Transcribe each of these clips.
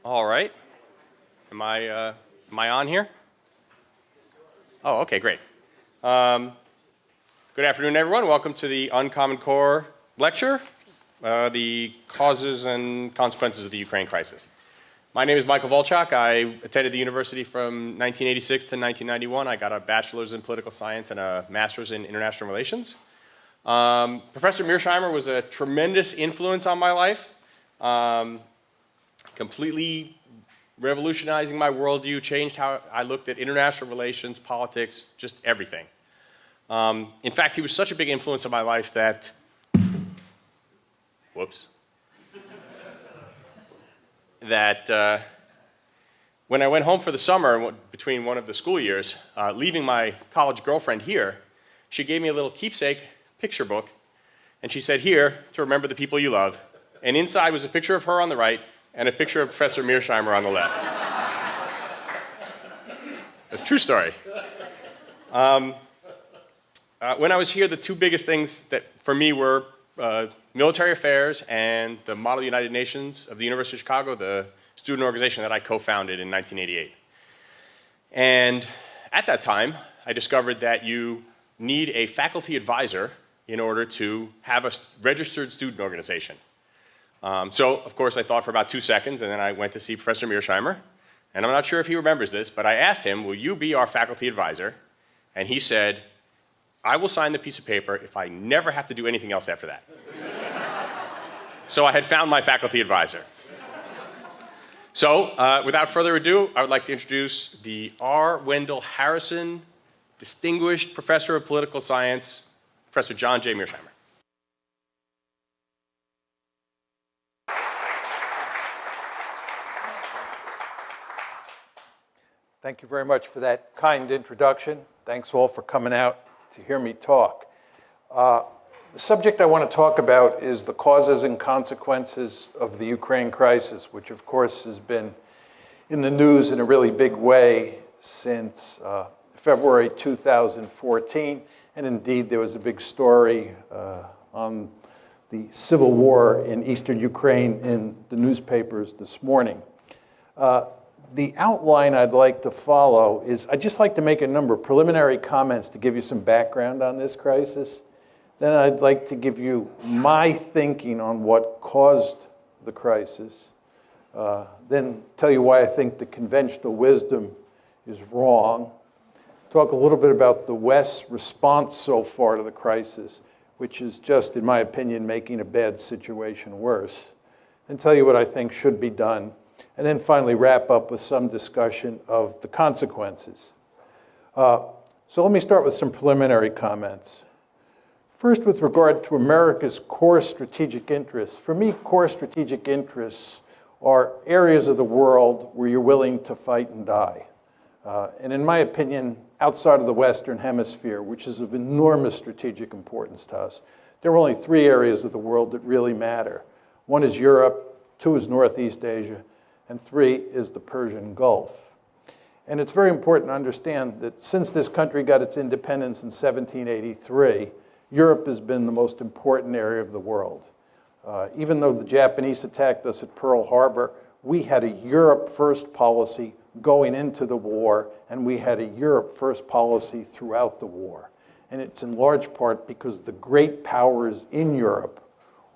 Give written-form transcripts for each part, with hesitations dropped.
All right. Am I on here? Oh, okay, great. Good afternoon, everyone. Welcome to the Uncommon Core lecture, the causes and consequences of the Ukraine crisis. My name is Michael Volchak. I attended the university from 1986 to 1991. I got a bachelor's in political science and a master's in international relations. Professor Mearsheimer was a tremendous influence on my life, completely revolutionizing my worldview, changed how I looked at international relations, politics, just everything. In fact, he was such a big influence on my life that, that when I went home for the summer between one of the school years, leaving my college girlfriend here, she gave me a little keepsake picture book, and she said, "Here, to remember the people you love." And inside was a picture of her on the right and a picture of Professor Mearsheimer on the left. That's a true story. When I was here, the two biggest things that for me were military affairs and the Model United Nations of the University of Chicago, the student organization that I co-founded in 1988. And at that time, I discovered that you need a faculty advisor in order to have a registered student organization. So, of course, I thought for about 2 seconds, and then I went to see Professor Mearsheimer. And I'm not sure if he remembers this, but I asked him, "Will you be our faculty advisor?" And he said, "I will sign the piece of paper if I never have to do anything else after that." So I had found my faculty advisor. So, without further ado, I would like to introduce the R. Wendell Harrison Distinguished Professor of Political Science, Professor John J. Mearsheimer. Thank you very much for that kind introduction. Thanks all for coming out to hear me talk. The subject I want to talk about is the causes and consequences of the Ukraine crisis, which of course has been in the news in a really big way since February 2014. And indeed, there was a big story on the civil war in eastern Ukraine in the newspapers this morning. The outline I'd like to follow is I'd just like to make a number of preliminary comments to give you some background on this crisis. Then I'd like to give you my thinking on what caused the crisis. Then tell you why I think the conventional wisdom is wrong. Talk a little bit about the West's response so far to the crisis, which is just, in my opinion, making a bad situation worse. And tell you what I think should be done. And then finally wrap up with some discussion of the consequences. So let me start with some preliminary comments. First, with regard to America's core strategic interests. For me, core strategic interests are areas of the world where you're willing to fight and die. And in my opinion, outside of the Western Hemisphere, which is of enormous strategic importance to us, there are only 3 areas of the world that really matter. 1 is Europe, 2 is Northeast Asia, and 3 is the Persian Gulf. And it's very important to understand that since this country got its independence in 1783, Europe has been the most important area of the world. Even though the Japanese attacked us at Pearl Harbor, we had a Europe first policy going into the war, and we had a Europe first policy throughout the war. And it's in large part because the great powers in Europe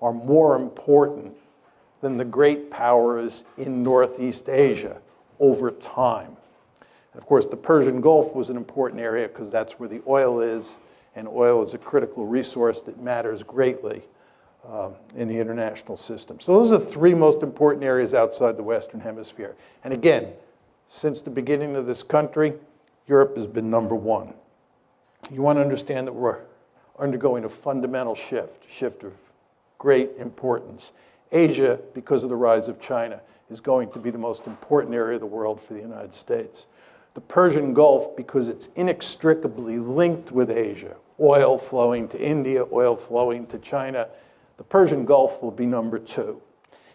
are more important than the great powers in Northeast Asia over time. And of course, the Persian Gulf was an important area because that's where the oil is, and oil is a critical resource that matters greatly in the international system. So those are the 3 most important areas outside the Western Hemisphere. And again, since the beginning of this country, Europe has been number 1. You want to understand that we're undergoing a fundamental shift of great importance. Asia, because of the rise of China, is going to be the most important area of the world for the United States. The Persian Gulf, because it's inextricably linked with Asia, oil flowing to India, oil flowing to China, the Persian Gulf will be number 2.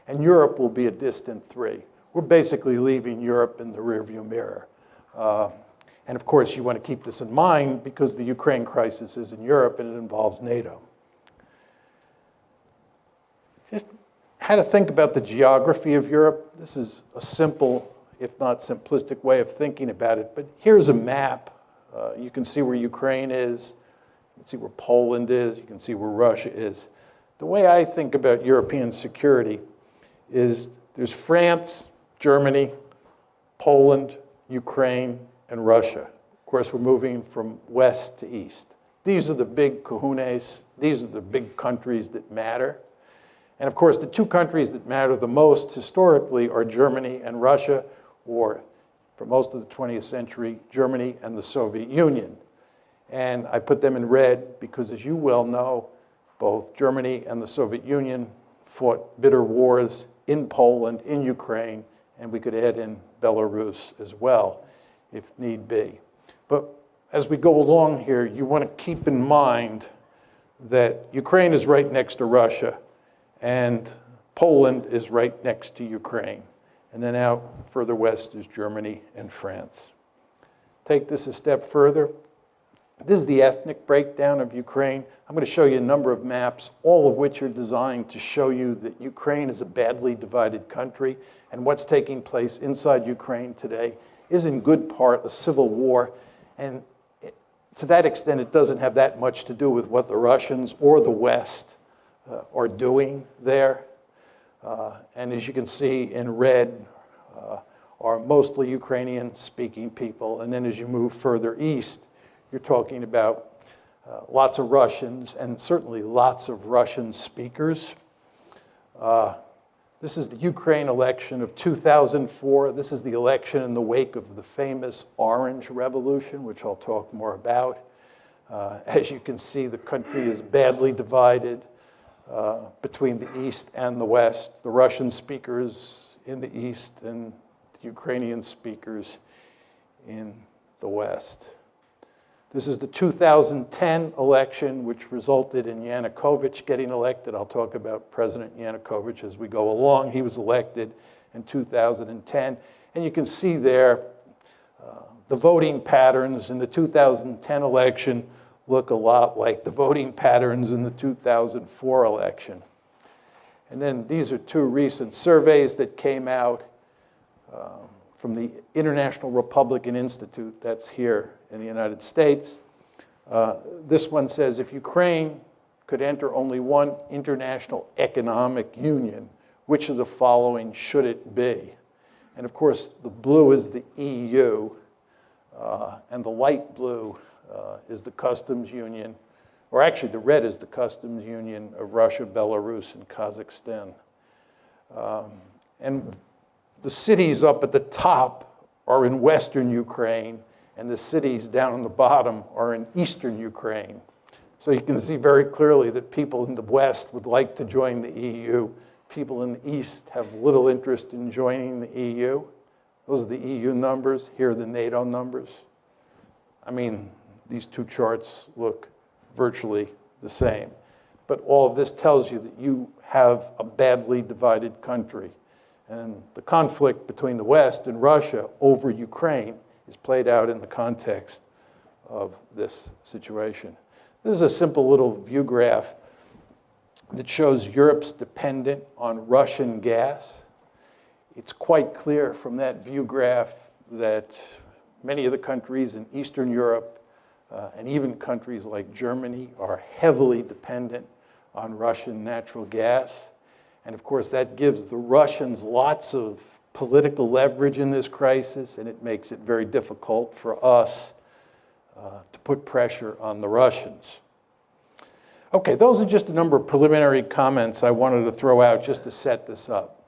And Europe will be a distant 3. We're basically leaving Europe in the rearview mirror. And of course, you want to keep this in mind because the Ukraine crisis is in Europe and it involves NATO. Just how to think about the geography of Europe. This is a simple, if not simplistic, way of thinking about it. But here's a map. You can see where Ukraine is. You can see where Poland is. You can see where Russia is. The way I think about European security is there's France, Germany, Poland, Ukraine, and Russia. Of course, we're moving from west to east. These are the big kahunas. These are the big countries that matter. And of course, the two countries that matter the most historically are Germany and Russia, or for most of the 20th century, Germany and the Soviet Union. And I put them in red because, as you well know, both Germany and the Soviet Union fought bitter wars in Poland, in Ukraine, and we could add in Belarus as well, if need be. But as we go along here, you want to keep in mind that Ukraine is right next to Russia, and Poland is right next to Ukraine. And then out further west is Germany and France. Take this a step further. This is the ethnic breakdown of Ukraine. I'm going to show you a number of maps, all of which are designed to show you that Ukraine is a badly divided country, and what's taking place inside Ukraine today is in good part a civil war. And to that extent, it doesn't have that much to do with what the Russians or the West are doing there. And as you can see in red are mostly Ukrainian-speaking people. And then as you move further east, you're talking about lots of Russians and certainly lots of Russian speakers. This is the Ukraine election of 2004. This is the election in the wake of the famous Orange Revolution, which I'll talk more about. As you can see, the country is badly divided between the East and the West. The Russian speakers in the East and the Ukrainian speakers in the West. This is the 2010 election, which resulted in Yanukovych getting elected. I'll talk about President Yanukovych as we go along. He was elected in 2010. And you can see there the voting patterns in the 2010 election look a lot like the voting patterns in the 2004 election. And then these are two recent surveys that came out from the International Republican Institute, that's here in the United States. This one says, if Ukraine could enter only one international economic union, which of the following should it be? And of course, the blue is the EU, and the light blue is the customs union, or actually the red is the customs union of Russia, Belarus, and Kazakhstan. And the cities up at the top are in western Ukraine, and the cities down on the bottom are in eastern Ukraine. So you can see very clearly that people in the West would like to join the EU. People in the East have little interest in joining the EU. Those are the EU numbers. Here are the NATO numbers. I mean, these two charts look virtually the same. But all of this tells you that you have a badly divided country. And the conflict between the West and Russia over Ukraine is played out in the context of this situation. This is a simple little view graph that shows Europe's dependence on Russian gas. It's quite clear from that view graph that many of the countries in Eastern Europe and even countries like Germany are heavily dependent on Russian natural gas. And of course, that gives the Russians lots of political leverage in this crisis, and it makes it very difficult for us to put pressure on the Russians. Okay, those are just a number of preliminary comments I wanted to throw out just to set this up.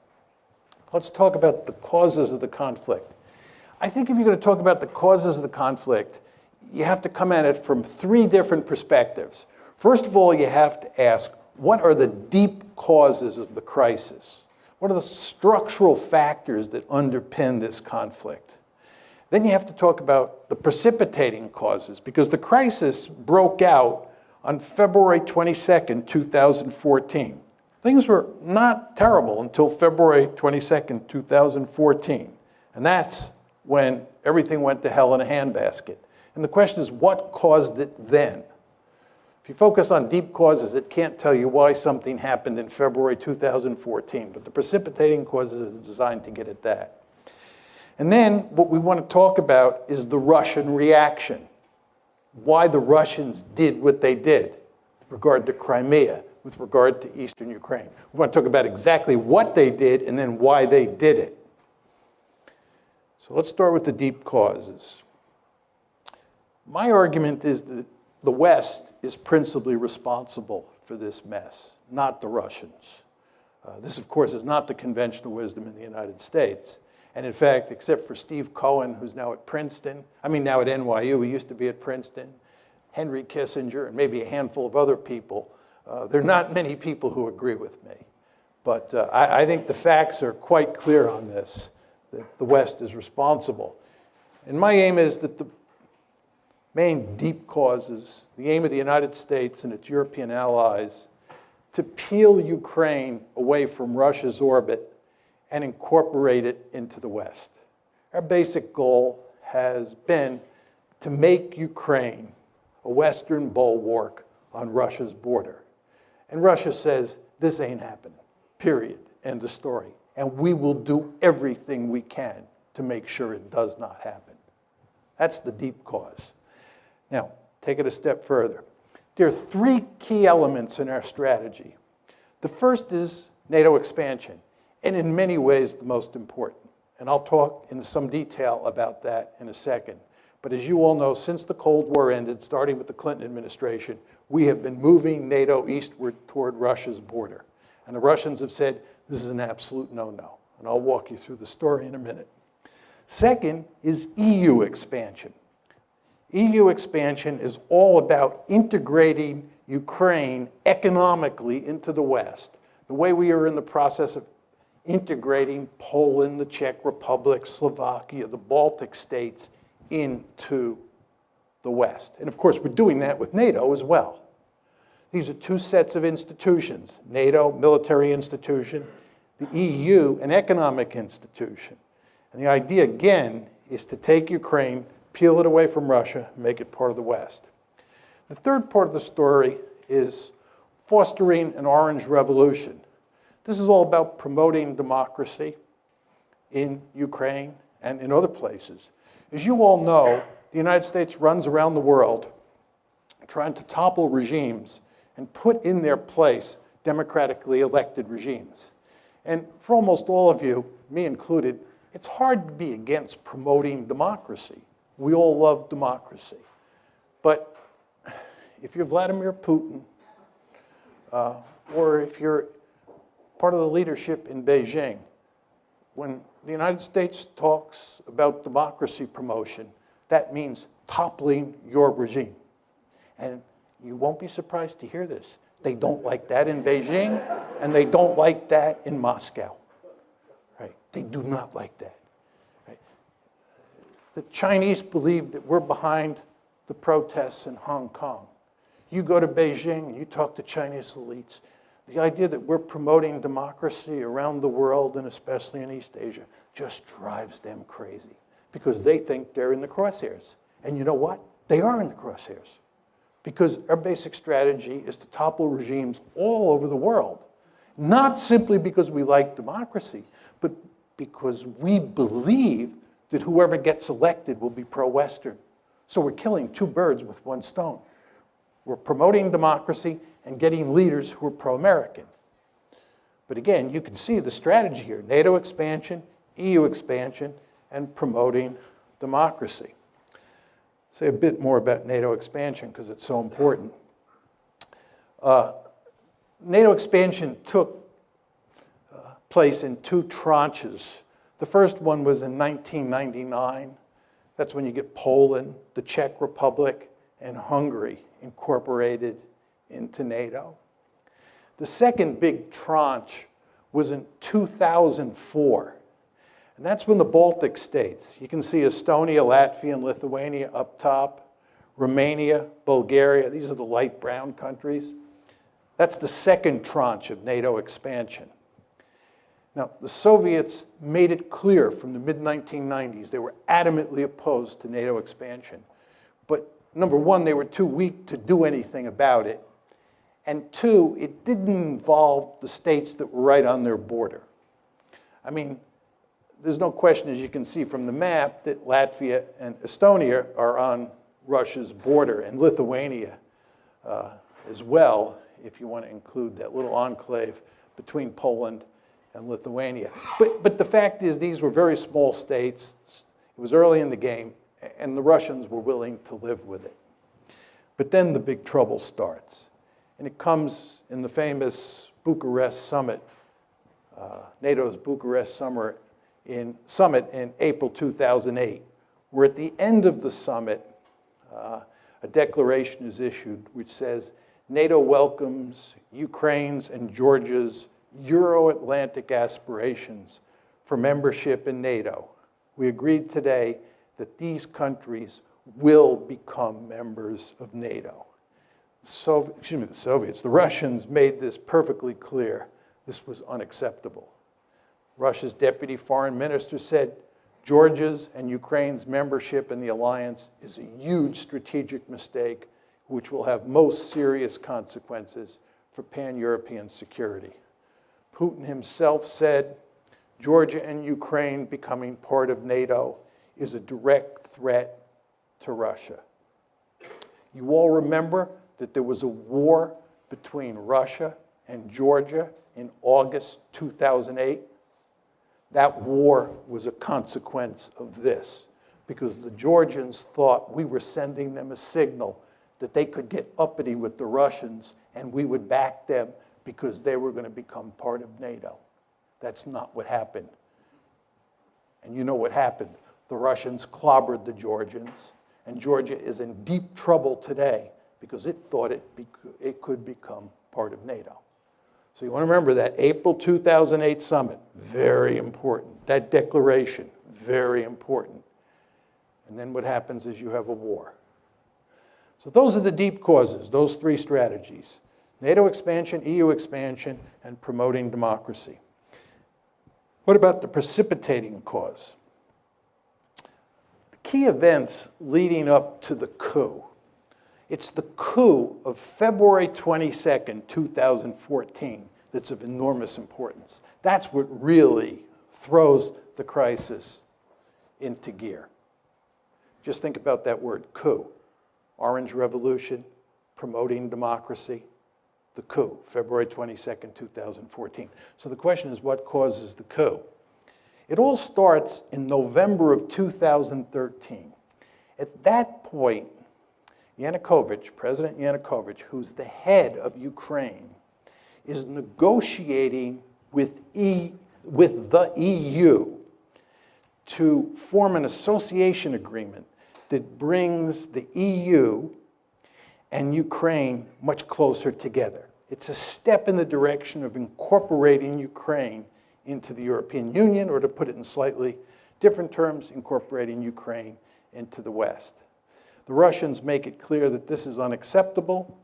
Let's talk about the causes of the conflict. I think if you're going to talk about the causes of the conflict, you have to come at it from three different perspectives. First of all, you have to ask, what are the deep causes of the crisis? What are the structural factors that underpin this conflict? Then you have to talk about the precipitating causes, because the crisis broke out on February 22nd, 2014. Things were not terrible until February 22nd, 2014. And that's when everything went to hell in a handbasket. And the question is, what caused it then? If you focus on deep causes, it can't tell you why something happened in February 2014, but the precipitating causes is designed to get at that. And then what we want to talk about is the Russian reaction, why the Russians did what they did with regard to Crimea, with regard to eastern Ukraine. We want to talk about exactly what they did and then why they did it. So let's start with the deep causes. My argument is that the West is principally responsible for this mess, not the Russians. This, of course, is not the conventional wisdom in the United States. And in fact, except for Steve Cohen, who's now at now at NYU, he used to be at Princeton, Henry Kissinger, and maybe a handful of other people, there are not many people who agree with me. But I think the facts are quite clear on this, that the West is responsible. And my aim is that the main deep causes, the aim of the United States and its European allies, to peel Ukraine away from Russia's orbit and incorporate it into the West. Our basic goal has been to make Ukraine a Western bulwark on Russia's border. And Russia says, this ain't happening, period, end of story. And we will do everything we can to make sure it does not happen. That's the deep cause. Now, take it a step further. There are three key elements in our strategy. The first is NATO expansion, and in many ways the most important. And I'll talk in some detail about that in a second. But as you all know, since the Cold War ended, starting with the Clinton administration, we have been moving NATO eastward toward Russia's border. And the Russians have said, this is an absolute no-no. And I'll walk you through the story in a minute. Second is EU expansion. EU expansion is all about integrating Ukraine economically into the West, the way we are in the process of integrating Poland, the Czech Republic, Slovakia, the Baltic states into the West. And of course, we're doing that with NATO as well. These are two sets of institutions, NATO, military institution, the EU, an economic institution. And the idea, again, is to take Ukraine, peel it away from Russia, and make it part of the West. The third part of the story is fostering an orange revolution. This is all about promoting democracy in Ukraine and in other places. As you all know, the United States runs around the world trying to topple regimes and put in their place democratically elected regimes. And for almost all of you, me included, it's hard to be against promoting democracy. We all love democracy. But if you're Vladimir Putin, or if you're part of the leadership in Beijing, when the United States talks about democracy promotion, that means toppling your regime. And you won't be surprised to hear this. They don't like that in Beijing, and they don't like that in Moscow. Right? They do not like that. Right? The Chinese believe that we're behind the protests in Hong Kong. You go to Beijing and you talk to Chinese elites, the idea that we're promoting democracy around the world, and especially in East Asia, just drives them crazy because they think they're in the crosshairs. And you know what? They are in the crosshairs because our basic strategy is to topple regimes all over the world, not simply because we like democracy, but because we believe that whoever gets elected will be pro-Western. So we're killing two birds with one stone. We're promoting democracy and getting leaders who are pro-American. But again, you can see the strategy here: NATO expansion, EU expansion, and promoting democracy. I'll say a bit more about NATO expansion because it's so important. NATO expansion took place in two tranches. The first one was in 1999. That's when you get Poland, the Czech Republic, and Hungary incorporated into NATO. The second big tranche was in 2004. And that's when the Baltic states, you can see Estonia, Latvia, and Lithuania up top, Romania, Bulgaria, these are the light brown countries. That's the second tranche of NATO expansion. Now, the Soviets made it clear from the mid-1990s they were adamantly opposed to NATO expansion. But number one, they were too weak to do anything about it. And two, it didn't involve the states that were right on their border. I mean, there's no question, as you can see from the map, that Latvia and Estonia are on Russia's border, and Lithuania as well, if you want to include that little enclave between Poland and Lithuania. But the fact is, these were very small states. It was early in the game, and the Russians were willing to live with it. But then the big trouble starts, and it comes in the famous Bucharest summit, NATO's Bucharest summit in April 2008, where at the end of the summit, a declaration is issued which says, NATO welcomes Ukraine's and Georgia's Euro-Atlantic aspirations for membership in NATO. We agreed today that these countries will become members of NATO. The Russians made this perfectly clear. This was unacceptable. Russia's deputy foreign minister said, Georgia's and Ukraine's membership in the alliance is a huge strategic mistake which will have most serious consequences for pan-European security. Putin himself said, Georgia and Ukraine becoming part of NATO is a direct threat to Russia. You all remember that there was a war between Russia and Georgia in August 2008? That war was a consequence of this, because the Georgians thought we were sending them a signal that they could get uppity with the Russians and we would back them because they were going to become part of NATO. That's not what happened. And you know what happened. The Russians clobbered the Georgians, and Georgia is in deep trouble today because it thought it could become part of NATO. So you want to remember that April 2008 summit, very important. That declaration, very important. And then what happens is you have a war. So those are the deep causes, those three strategies: NATO expansion, EU expansion, and promoting democracy. What about the precipitating cause? The key events leading up to the coup. It's the coup of February 22nd, 2014 that's of enormous importance. That's what really throws the crisis into gear. Just think about that word, coup. Orange Revolution, promoting democracy, the coup, February 22nd, 2014. So the question is, what causes the coup? It all starts in November of 2013. At that point, Yanukovych, President Yanukovych, who's the head of Ukraine, is negotiating with the EU to form an association agreement that brings the EU and Ukraine much closer together. It's a step in the direction of incorporating Ukraine into the European Union, or to put it in slightly different terms, incorporating Ukraine into the West. The Russians make it clear that this is unacceptable.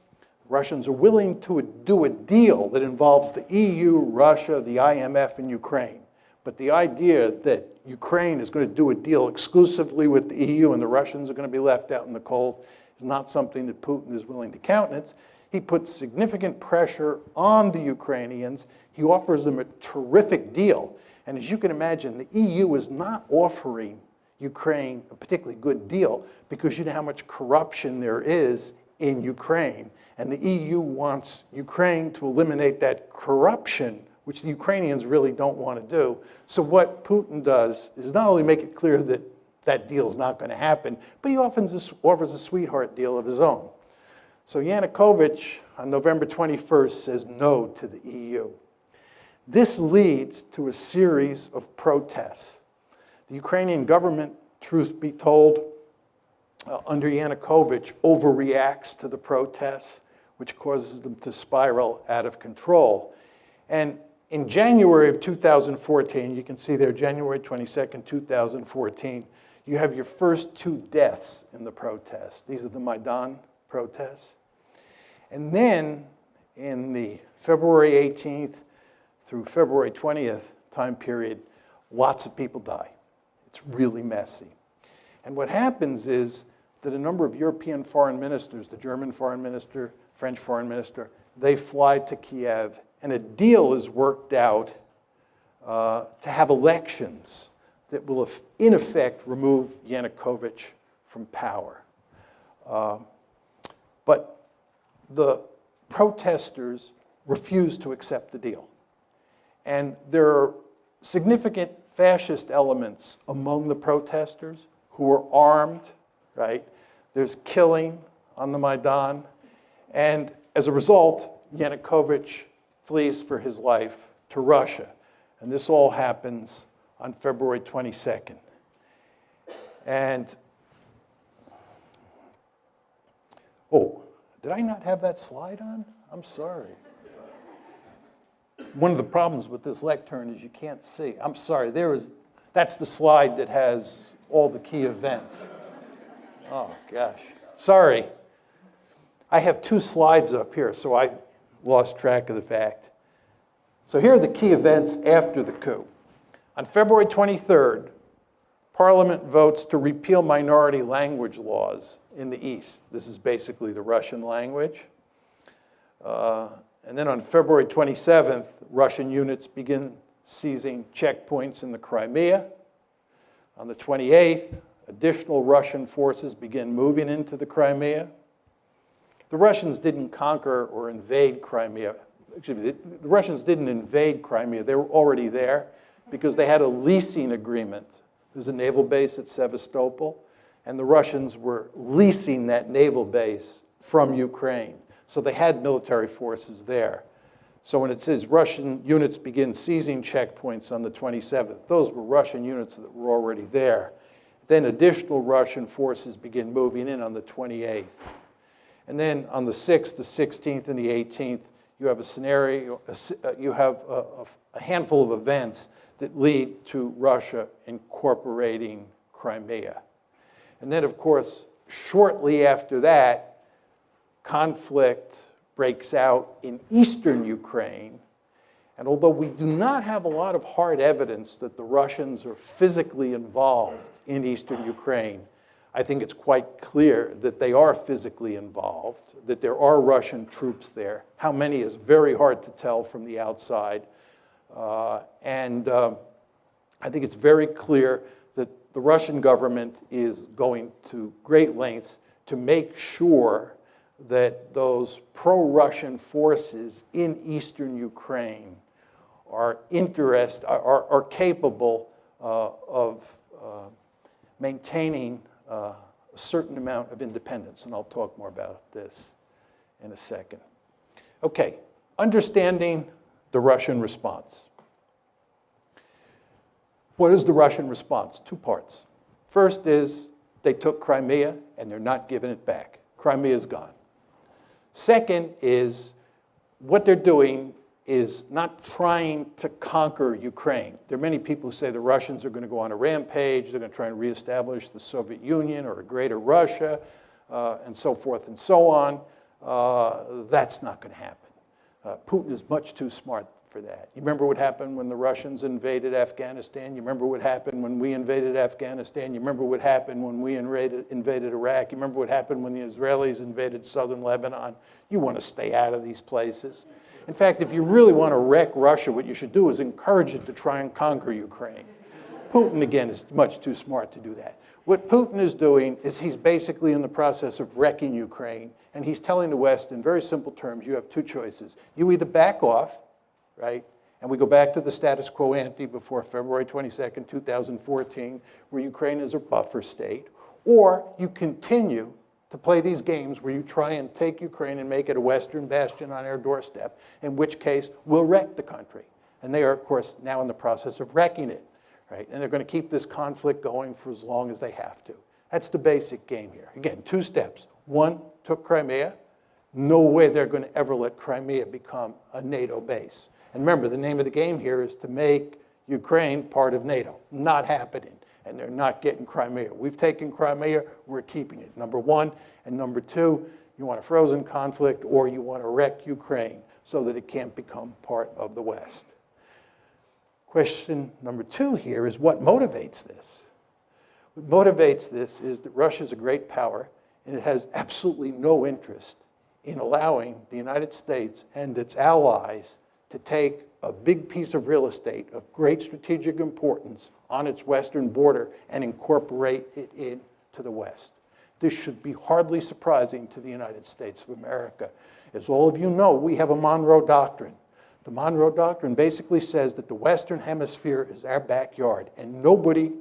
The Russians are willing to do a deal that involves the EU, Russia, the IMF, and Ukraine. But the idea that Ukraine is going to do a deal exclusively with the EU and the Russians are going to be left out in the cold is not something that Putin is willing to countenance. He puts significant pressure on the Ukrainians. He offers them a terrific deal. And as you can imagine, the EU is not offering Ukraine a particularly good deal because you know how much corruption there is in Ukraine. And the EU wants Ukraine to eliminate that corruption, which the Ukrainians really don't want to do. So what Putin does is not only make it clear that that deal is not going to happen, but he often offers a sweetheart deal of his own. So Yanukovych, on November 21st, says no to the EU. This leads to a series of protests. The Ukrainian government, truth be told, under Yanukovych, overreacts to the protests, which causes them to spiral out of control. And in January of 2014, you can see there, January 22nd, 2014, you have your first 2 deaths in the protests. These are the Maidan protests. And then in the February 18th through February 20th time period, lots of people die. It's really messy. And what happens is that a number of European foreign ministers, the German foreign minister, French foreign minister, they fly to Kiev, and a deal is worked out to have elections that will, in effect, remove Yanukovych from power. But the protesters refuse to accept the deal. And there are significant fascist elements among the protesters who are armed, right? There's killing on the Maidan. And as a result, Yanukovych flees for his life to Russia. And this all happens on February 22nd. And, oh, did I not have that slide on? I'm sorry. One of the problems with this lectern is you can't see. I'm sorry, that's the slide that has all the key events. Oh, gosh. Sorry. I have two slides up here, so I lost track of the fact. So here are the key events after the coup. On February 23rd, Parliament votes to repeal minority language laws in the East. This is basically the Russian language. And then on February 27th, Russian units begin seizing checkpoints in the Crimea. On the 28th, additional Russian forces begin moving into the Crimea. The Russians didn't conquer or invade Crimea. Excuse me, the Russians didn't invade Crimea. They were already there because they had a leasing agreement. There's a naval base at Sevastopol, and the Russians were leasing that naval base from Ukraine. So they had military forces there. So when it says Russian units begin seizing checkpoints on the 27th, those were Russian units that were already there. Then additional Russian forces begin moving in on the 28th. And then on the 6th, the 16th, and the 18th, you have a scenario, you have a handful of events that lead to Russia incorporating Crimea. And then, of course, shortly after that, conflict breaks out in eastern Ukraine. And although we do not have a lot of hard evidence that the Russians are physically involved in eastern Ukraine, I think it's quite clear that they are physically involved, that there are Russian troops there. How many is very hard to tell from the outside. I think it's very clear that the Russian government is going to great lengths to make sure that those pro-Russian forces in eastern Ukraine are capable of maintaining a certain amount of independence. And I'll talk more about this in a second. Okay, understanding the Russian response. What is the Russian response? Two parts. First is they took Crimea and they're not giving it back. Crimea is gone. Second is what they're doing is not trying to conquer Ukraine. There are many people who say the Russians are going to go on a rampage, they're going to try and reestablish the Soviet Union or a greater Russia, and so forth and so on. That's not going to happen. Putin is much too smart for that. You remember what happened when the Russians invaded Afghanistan? You remember what happened when we invaded Afghanistan? You remember what happened when we invaded Iraq? You remember what happened when the Israelis invaded southern Lebanon? You want to stay out of these places. In fact, if you really want to wreck Russia, what you should do is encourage it to try and conquer Ukraine. Putin, again, is much too smart to do that. What Putin is doing is he's basically in the process of wrecking Ukraine, and he's telling the West in very simple terms, you have two choices. You either back off, right? And we go back to the status quo ante before February 22nd, 2014, where Ukraine is a buffer state, or you continue to play these games where you try and take Ukraine and make it a Western bastion on our doorstep, in which case we'll wreck the country. And they are, of course, now in the process of wrecking it, right? And they're going to keep this conflict going for as long as they have to. That's the basic game here. Again, two steps. One, took Crimea. No way they're going to ever let Crimea become a NATO base. And remember, the name of the game here is to make Ukraine part of NATO. Not happening. And they're not getting Crimea. We've taken Crimea, we're keeping it, number one. And number two, you want a frozen conflict or you want to wreck Ukraine so that it can't become part of the West. Question number two here is what motivates this? What motivates this is that Russia is a great power, and it has absolutely no interest in allowing the United States and its allies to take a big piece of real estate of great strategic importance on its western border and incorporate it into the West. This should be hardly surprising to the United States of America. As all of you know, we have a Monroe Doctrine. The Monroe Doctrine basically says that the Western Hemisphere is our backyard, and nobody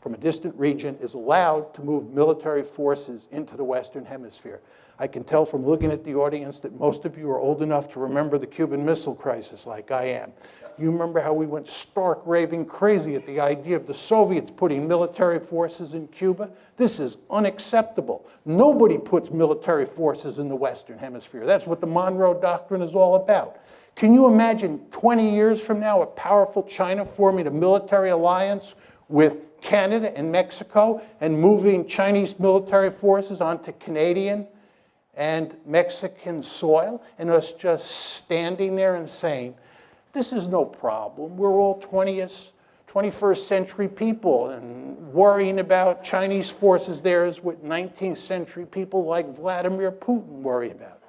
from a distant region is allowed to move military forces into the Western Hemisphere. I can tell from looking at the audience that most of you are old enough to remember the Cuban Missile Crisis like I am. You remember how we went stark raving crazy at the idea of the Soviets putting military forces in Cuba? This is unacceptable. Nobody puts military forces in the Western Hemisphere. That's what the Monroe Doctrine is all about. Can you imagine 20 years from now a powerful China forming a military alliance with Canada and Mexico and moving Chinese military forces onto Canadian and Mexican soil, and us just standing there and saying, this is no problem. We're all 21st century people, and worrying about Chinese forces there is what 19th century people like Vladimir Putin worry about.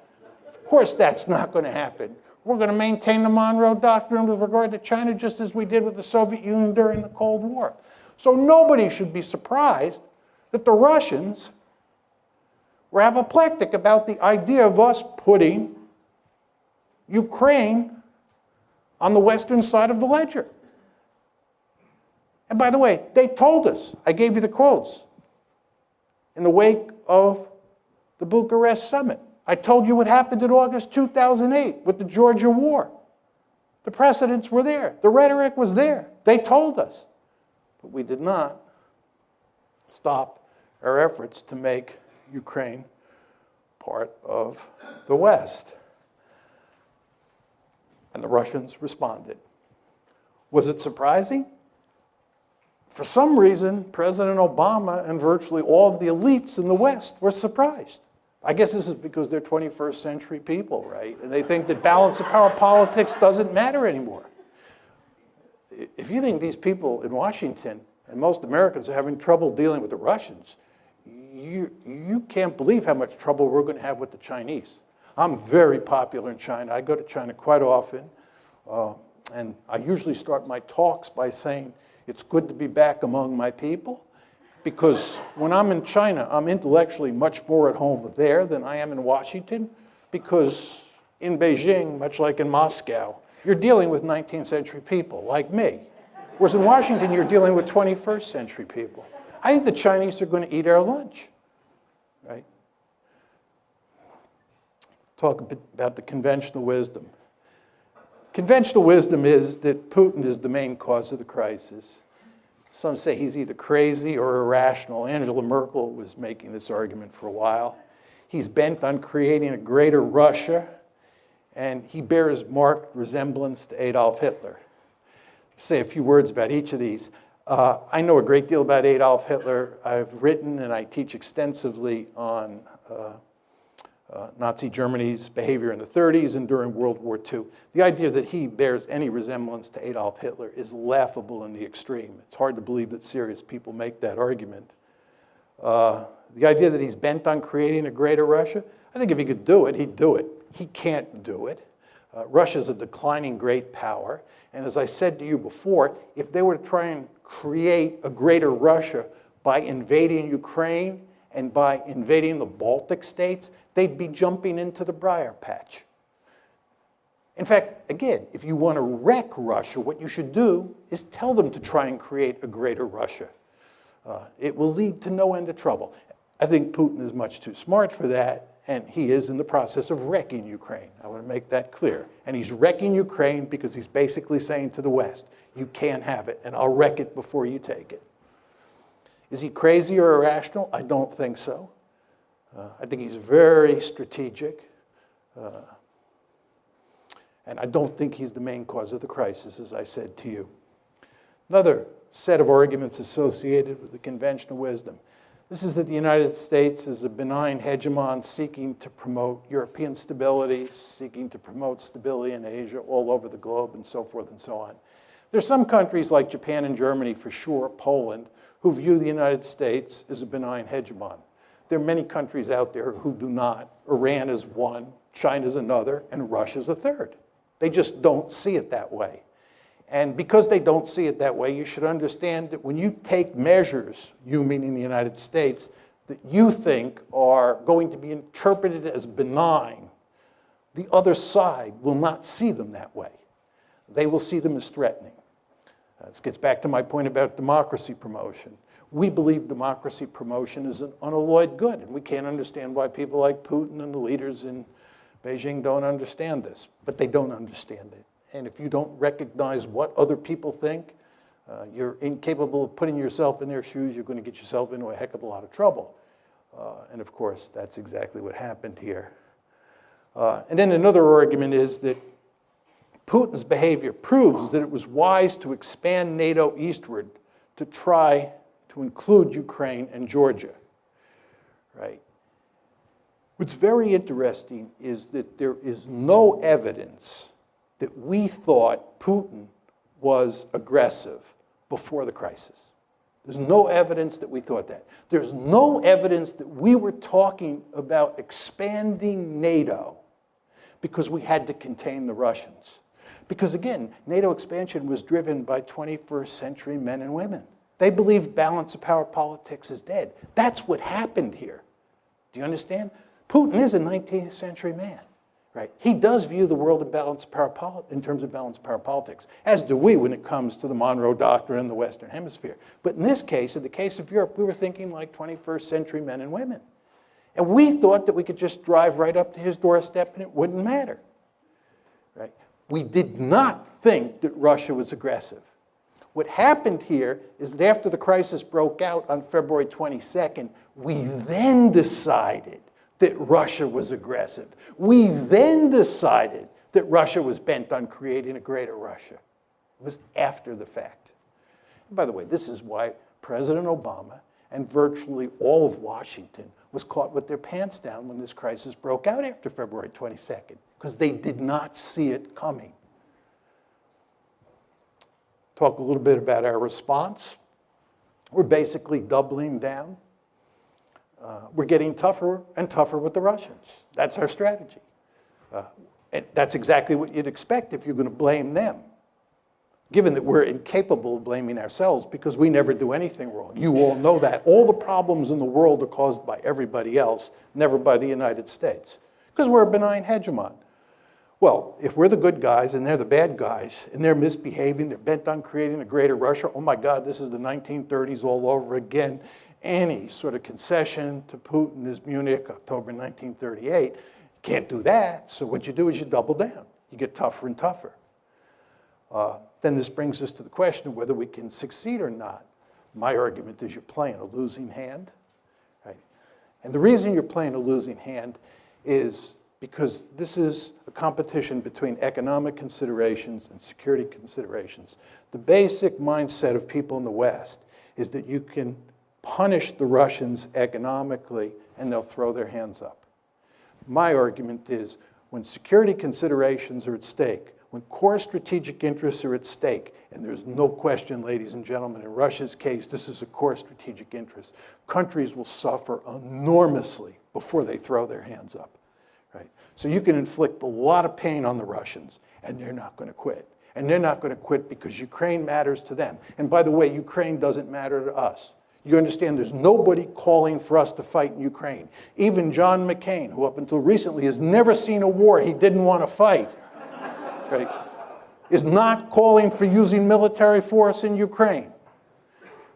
Of course that's not going to happen. We're going to maintain the Monroe Doctrine with regard to China just as we did with the Soviet Union during the Cold War. So nobody should be surprised that the Russians were apoplectic about the idea of us putting Ukraine on the western side of the ledger. And by the way, they told us, I gave you the quotes, in the wake of the Bucharest summit. I told you what happened in August 2008 with the Georgia war. The precedents were there. The rhetoric was there. They told us. But we did not stop our efforts to make Ukraine part of the West. And the Russians responded. Was it surprising? For some reason, President Obama and virtually all of the elites in the West were surprised. I guess this is because they're 21st century people, right? And they think that balance of power politics doesn't matter anymore. If you think these people in Washington and most Americans are having trouble dealing with the Russians, you can't believe how much trouble we're going to have with the Chinese. I'm very popular in China. I go to China quite often. And I usually start my talks by saying, it's good to be back among my people. Because when I'm in China, I'm intellectually much more at home there than I am in Washington. Because in Beijing, much like in Moscow, you're dealing with 19th century people like me. Whereas in Washington, you're dealing with 21st century people. I think the Chinese are going to eat our lunch, right? Talk a bit about the conventional wisdom. Conventional wisdom is that Putin is the main cause of the crisis. Some say he's either crazy or irrational. Angela Merkel was making this argument for a while. He's bent on creating a greater Russia, and he bears marked resemblance to Adolf Hitler. Say a few words about each of these. I know a great deal about Adolf Hitler. I've written and I teach extensively on Nazi Germany's behavior in the 30s and during World War II. The idea that he bears any resemblance to Adolf Hitler is laughable in the extreme. It's hard to believe that serious people make that argument. The idea that he's bent on creating a greater Russia, I think if he could do it, he'd do it. He can't do it. Russia's a declining great power. And as I said to you before, if they were to try and create a greater Russia by invading Ukraine and by invading the Baltic states, they'd be jumping into the briar patch. In fact, again, if you want to wreck Russia, what you should do is tell them to try and create a greater Russia. It will lead to no end of trouble. I think Putin is much too smart for that, and he is in the process of wrecking Ukraine. I want to make that clear. And he's wrecking Ukraine because he's basically saying to the West, you can't have it, and I'll wreck it before you take it. Is he crazy or irrational? I don't think so. I think he's very strategic. And I don't think he's the main cause of the crisis, as I said to you. Another set of arguments associated with the conventional wisdom. This is that the United States is a benign hegemon seeking to promote European stability, seeking to promote stability in Asia, all over the globe, and so forth and so on. There's some countries like Japan and Germany, for sure, Poland, who view the United States as a benign hegemon. There are many countries out there who do not. Iran is one, China's another, and Russia's a third. They just don't see it that way. And because they don't see it that way, you should understand that when you take measures, you meaning the United States, that you think are going to be interpreted as benign, the other side will not see them that way. They will see them as threatening. This gets back to my point about democracy promotion. We believe democracy promotion is an unalloyed good, and we can't understand why people like Putin and the leaders in Beijing don't understand this, but they don't understand it. And if you don't recognize what other people think, you're incapable of putting yourself in their shoes, you're going to get yourself into a heck of a lot of trouble. And of course, that's exactly what happened here. And then another argument is that Putin's behavior proves that it was wise to expand NATO eastward to try to include Ukraine and Georgia, right? What's very interesting is that there is no evidence that we thought Putin was aggressive before the crisis. There's no evidence that we thought that. There's no evidence that we were talking about expanding NATO because we had to contain the Russians. Because again, NATO expansion was driven by 21st century men and women. They believed balance of power politics is dead. That's what happened here. Do you understand? Putin is a 19th century man, right? He does view the world in terms of balance of power politics, as do we when it comes to the Monroe Doctrine in the Western Hemisphere. But in this case, in the case of Europe, we were thinking like 21st century men and women. And we thought that we could just drive right up to his doorstep and it wouldn't matter, right? We did not think that Russia was aggressive. What happened here is that after the crisis broke out on February 22nd, we then decided that Russia was aggressive. We then decided that Russia was bent on creating a greater Russia. It was after the fact. And by the way, this is why President Obama and virtually all of Washington was caught with their pants down when this crisis broke out after February 22nd, because they did not see it coming. Talk a little bit about our response. We're basically doubling down. We're getting tougher and tougher with the Russians. That's our strategy. And that's exactly what you'd expect if you're going to blame them, given that we're incapable of blaming ourselves because we never do anything wrong. You all know that. All the problems in the world are caused by everybody else, never by the United States, because we're a benign hegemon. Well, if we're the good guys and they're the bad guys and they're misbehaving, they're bent on creating a greater Russia, oh my God, this is the 1930s all over again. Any sort of concession to Putin is Munich, October 1938. Can't do that, so what you do is you double down. You get tougher and tougher. Then this brings us to the question of whether we can succeed or not. My argument is you're playing a losing hand, right? And the reason you're playing a losing hand is because this is a competition between economic considerations and security considerations. The basic mindset of people in the West is that you can punish the Russians economically and they'll throw their hands up. My argument is when security considerations are at stake, when core strategic interests are at stake, and there's no question, ladies and gentlemen, in Russia's case, this is a core strategic interest, countries will suffer enormously before they throw their hands up. Right? So you can inflict a lot of pain on the Russians, and they're not going to quit. And they're not going to quit because Ukraine matters to them. And by the way, Ukraine doesn't matter to us. You understand there's nobody calling for us to fight in Ukraine. Even John McCain, who up until recently has never seen a war he didn't want to fight, right, is not calling for using military force in Ukraine.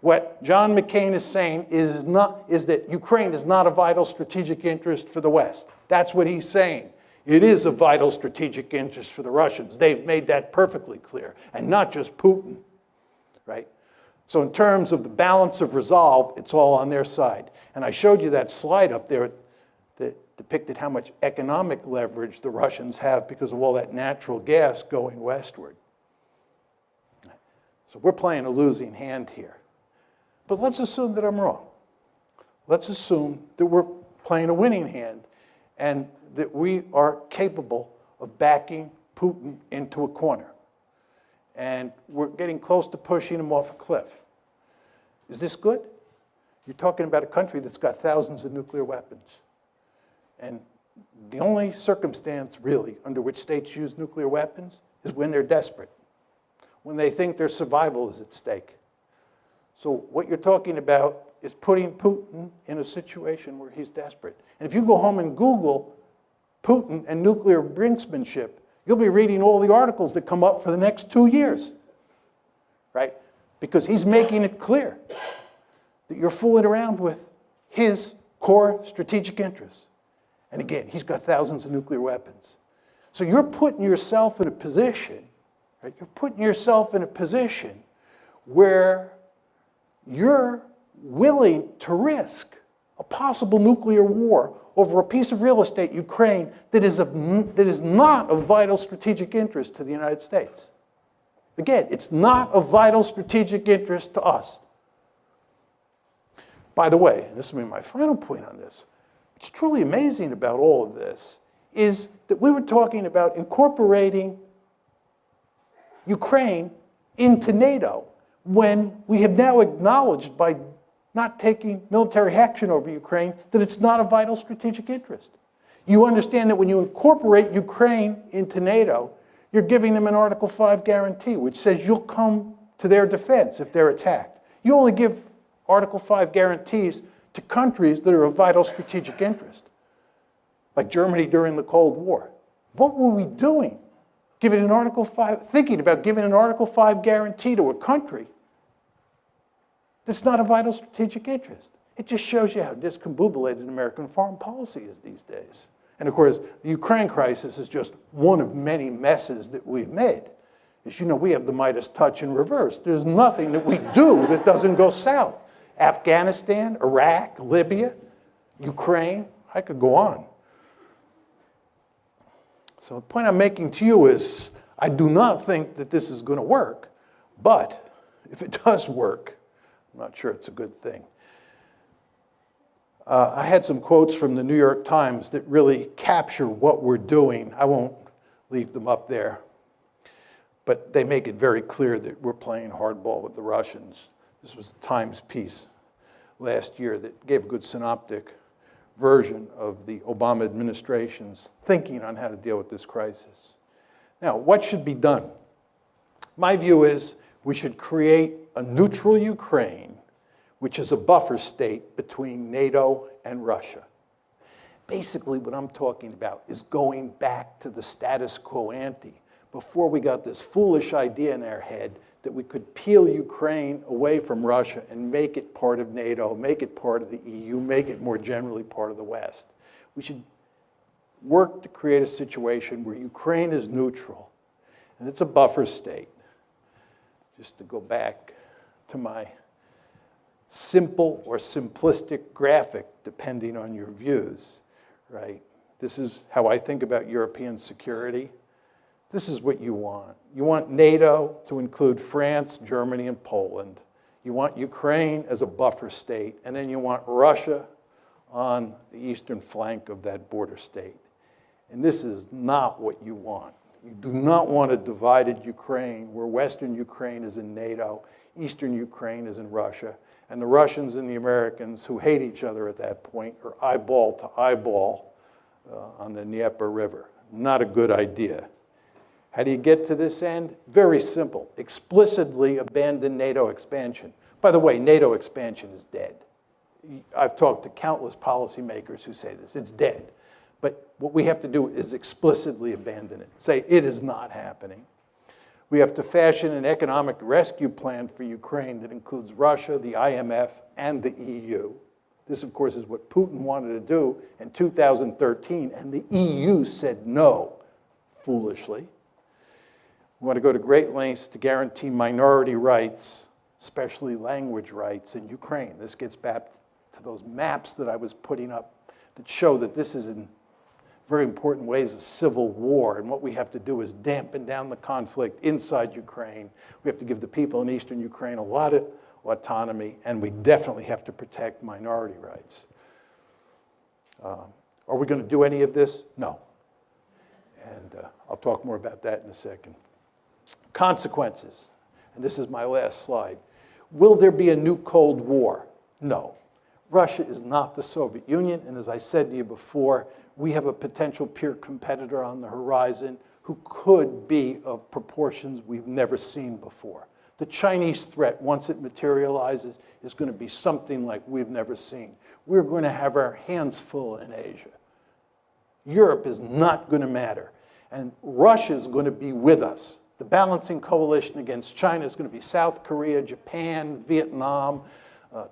What John McCain is saying is that Ukraine is not a vital strategic interest for the West. That's what he's saying. It is a vital strategic interest for the Russians. They've made that perfectly clear, and not just Putin, right? So in terms of the balance of resolve, it's all on their side. And I showed you that slide up there that depicted how much economic leverage the Russians have because of all that natural gas going westward. So we're playing a losing hand here. But let's assume that I'm wrong. Let's assume that we're playing a winning hand and that we are capable of backing Putin into a corner. and we're getting close to pushing them off a cliff. Is this good? You're talking about a country that's got thousands of nuclear weapons. And the only circumstance, really, under which states use nuclear weapons is when they're desperate, when they think their survival is at stake. So what you're talking about is putting Putin in a situation where he's desperate. And if you go home and Google Putin and nuclear brinksmanship, you'll be reading all the articles that come up for the next 2 years, right? Because he's making it clear that you're fooling around with his core strategic interests. And again, he's got thousands of nuclear weapons. So you're putting yourself in a position, right? You're putting yourself in a position where you're willing to risk a possible nuclear war over a piece of real estate, Ukraine, that is not of vital strategic interest to the United States. Again, it's not of vital strategic interest to us. By the way, and this will be my final point on this, what's truly amazing about all of this is that we were talking about incorporating Ukraine into NATO when we have now acknowledged by not taking military action over Ukraine that it's not a vital strategic interest. You understand that when you incorporate Ukraine into NATO, you're giving them an Article 5 guarantee, which says you'll come to their defense if they're attacked. You only give Article 5 guarantees to countries that are of vital strategic interest, like Germany during the Cold War. What were we doing? Giving an Article 5, thinking about giving an Article 5 guarantee to a country that's not a vital strategic interest. It just shows you how discombobulated American foreign policy is these days. And of course, the Ukraine crisis is just one of many messes that we've made. As you know, we have the Midas touch in reverse. There's nothing that we do that doesn't go south. Afghanistan, Iraq, Libya, Ukraine, I could go on. So the point I'm making to you is, I do not think that this is going to work, but if it does work, I'm not sure it's a good thing. I had some quotes from the New York Times that really capture what we're doing. I won't leave them up there, but they make it very clear that we're playing hardball with the Russians. This was a Times piece last year that gave a good synoptic version of the Obama administration's thinking on how to deal with this crisis. Now, what should be done? My view is we should create a neutral Ukraine, which is a buffer state between NATO and Russia. Basically, what I'm talking about is going back to the status quo ante, before we got this foolish idea in our head that we could peel Ukraine away from Russia and make it part of NATO, make it part of the EU, make it more generally part of the West. We should work to create a situation where Ukraine is neutral, and it's a buffer state. Just to go back to my simple or simplistic graphic, depending on your views, right? This is how I think about European security. This is what you want. You want NATO to include France, Germany, and Poland. You want Ukraine as a buffer state, and then you want Russia on the eastern flank of that border state. And this is not what you want. You do not want a divided Ukraine where Western Ukraine is in NATO, Eastern Ukraine is in Russia, and the Russians and the Americans, who hate each other at that point, are eyeball to eyeball on the Dnieper River. Not a good idea. How do you get to this end? Very simple. Explicitly abandon NATO expansion. By the way, NATO expansion is dead. I've talked to countless policymakers who say this. It's dead. But what we have to do is explicitly abandon it. Say it is not happening. We have to fashion an economic rescue plan for Ukraine that includes Russia, the IMF, and the EU. This, of course, is what Putin wanted to do in 2013, and the EU said no, foolishly. We want to go to great lengths to guarantee minority rights, especially language rights in Ukraine. This gets back to those maps that I was putting up that show that this is in very important ways a civil war, and what we have to do is dampen down the conflict inside Ukraine. We have to give the people in eastern Ukraine a lot of autonomy, and we definitely have to protect minority rights. Are we going to do any of this? No. And I'll talk more about that in a second. Consequences, and this is my last slide. Will there be a new Cold War? No. Russia is not the Soviet Union, and as I said to you before, we have a potential peer competitor on the horizon who could be of proportions we've never seen before. The Chinese threat, once it materializes, is going to be something like we've never seen. We're going to have our hands full in Asia. Europe is not going to matter, and Russia is going to be with us. The balancing coalition against China is going to be South Korea, Japan, Vietnam,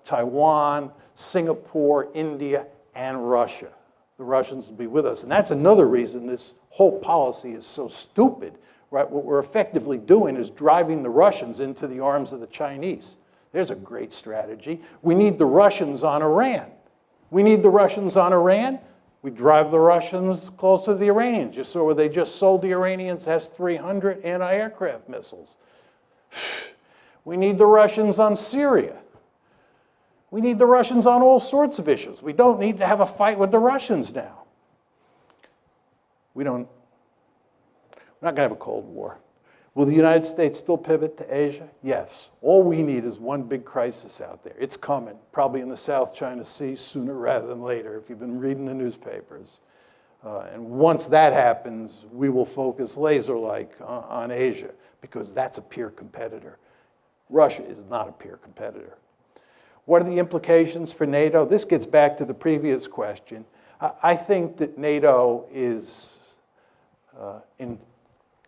Taiwan, Singapore, India, and Russia. The Russians will be with us. And that's another reason this whole policy is so stupid, right? What we're effectively doing is driving the Russians into the arms of the Chinese. There's a great strategy. We need the Russians on Iran. We need the Russians on Iran. We drive the Russians closer to the Iranians. You saw where they just sold the Iranians S-300 anti-aircraft missiles. We need the Russians on Syria. We need the Russians on all sorts of issues. We don't need to have a fight with the Russians now. We're not going to have a Cold War. Will the United States still pivot to Asia? Yes. All we need is one big crisis out there. It's coming, probably in the South China Sea sooner rather than later, if you've been reading the newspapers. And once that happens, we will focus laser-like on Asia, because that's a peer competitor. Russia is not a peer competitor. What are the implications for NATO? This gets back to the previous question. I think that NATO is in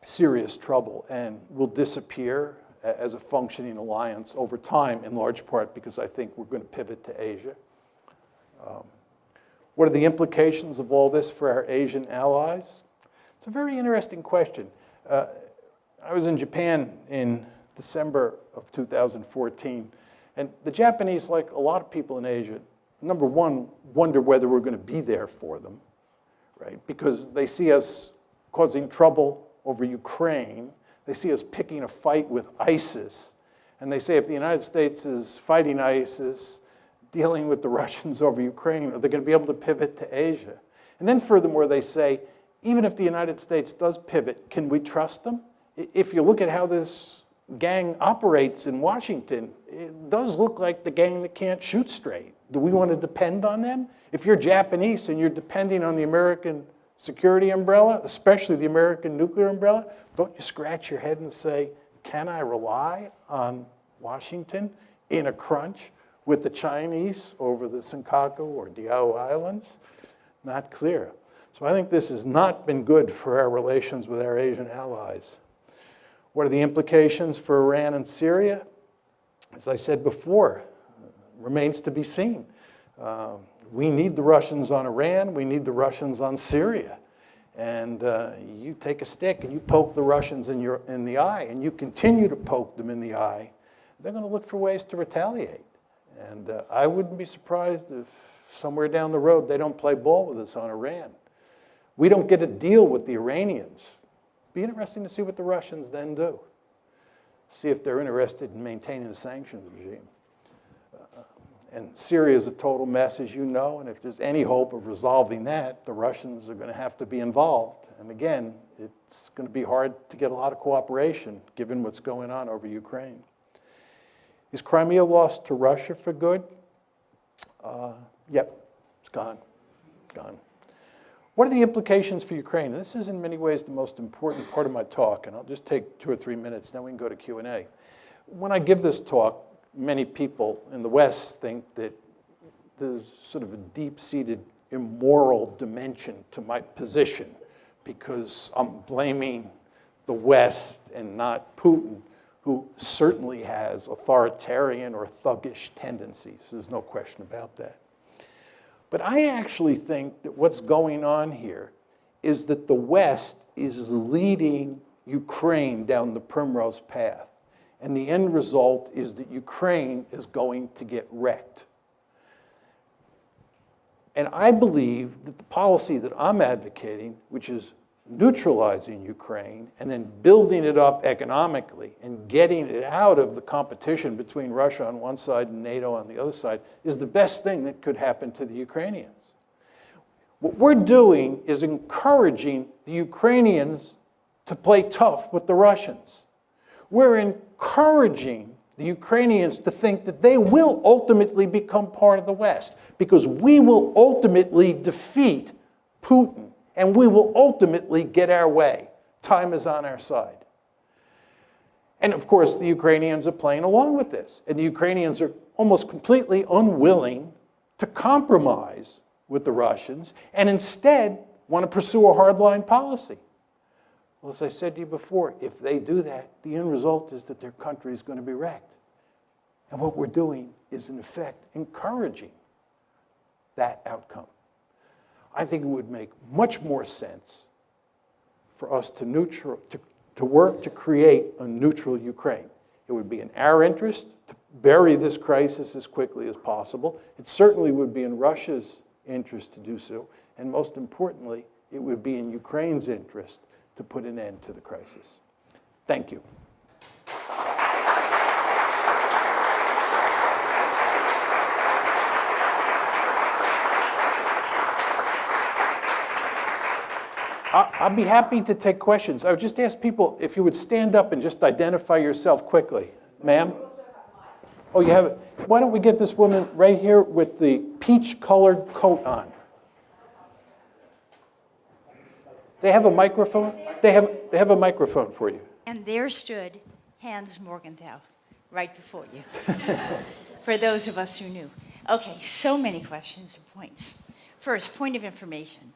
serious trouble and will disappear as a functioning alliance over time, in large part because I think we're going to pivot to Asia. What are the implications of all this for our Asian allies? It's a very interesting question. I was in Japan in December of 2014, and the Japanese, like a lot of people in Asia, number one, wonder whether we're going to be there for them, right? Because they see us causing trouble over Ukraine. They see us picking a fight with ISIS. And they say if the United States is fighting ISIS, dealing with the Russians over Ukraine, are they going to be able to pivot to Asia? And then furthermore, they say, even if the United States does pivot, can we trust them? If you look at how this gang operates in Washington, it does look like the gang that can't shoot straight. Do we want to depend on them? If you're Japanese and you're depending on the American security umbrella, especially the American nuclear umbrella, don't you scratch your head and say, can I rely on Washington in a crunch with the Chinese over the Senkaku or Diao Islands? Not clear. So I think this has not been good for our relations with our Asian allies. What are the implications for Iran and Syria? As I said before, remains to be seen. We need the Russians on Iran. We need the Russians on Syria. And you take a stick and you poke the Russians in the eye, and you continue to poke them in the eye, they're going to look for ways to retaliate. And I wouldn't be surprised if somewhere down the road they don't play ball with us on Iran. We don't get a deal with the Iranians. Be interesting to see what the Russians then do. See if they're interested in maintaining a sanctions regime. And Syria is a total mess, as you know, and if there's any hope of resolving that, the Russians are going to have to be involved. And again, it's going to be hard to get a lot of cooperation, given what's going on over Ukraine. Is Crimea lost to Russia for good? Yep, it's gone. Gone. What are the implications for Ukraine? And this is in many ways the most important part of my talk, and I'll just take 2 or 3 minutes, then we can go to Q&A. When I give this talk, many people in the West think that there's sort of a deep-seated immoral dimension to my position because I'm blaming the West and not Putin, who certainly has authoritarian or thuggish tendencies. There's no question about that. But I actually think that what's going on here is that the West is leading Ukraine down the primrose path. And the end result is that Ukraine is going to get wrecked. And I believe that the policy that I'm advocating, which is neutralizing Ukraine and then building it up economically and getting it out of the competition between Russia on one side and NATO on the other side, is the best thing that could happen to the Ukrainians. What we're doing is encouraging the Ukrainians to play tough with the Russians. We're encouraging the Ukrainians to think that they will ultimately become part of the West, because we will ultimately defeat Putin and we will ultimately get our way. Time is on our side. And of course, the Ukrainians are playing along with this. And the Ukrainians are almost completely unwilling to compromise with the Russians and instead want to pursue a hardline policy. Well, as I said to you before, if they do that, the end result is that their country is going to be wrecked. And what we're doing is, in effect, encouraging that outcome. I think it would make much more sense for us to work to create a neutral Ukraine. It would be in our interest to bury this crisis as quickly as possible. It certainly would be in Russia's interest to do so. And most importantly, it would be in Ukraine's interest to put an end to the crisis. Thank you. I'll be happy to take questions. I would just ask people if you would stand up and just identify yourself quickly. Ma'am? Oh, you have it. Why don't we get this woman right here with the peach-colored coat on? They have a microphone? They have a microphone for you. And there stood Hans Morgenthau, right before you, for those of us who knew. Okay, so many questions and points. First, point of information.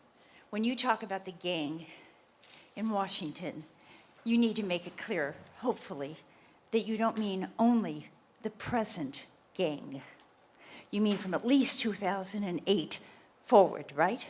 When you talk about the gang in Washington, you need to make it clear, hopefully, that you don't mean only the present gang. You mean from at least 2008 forward, right?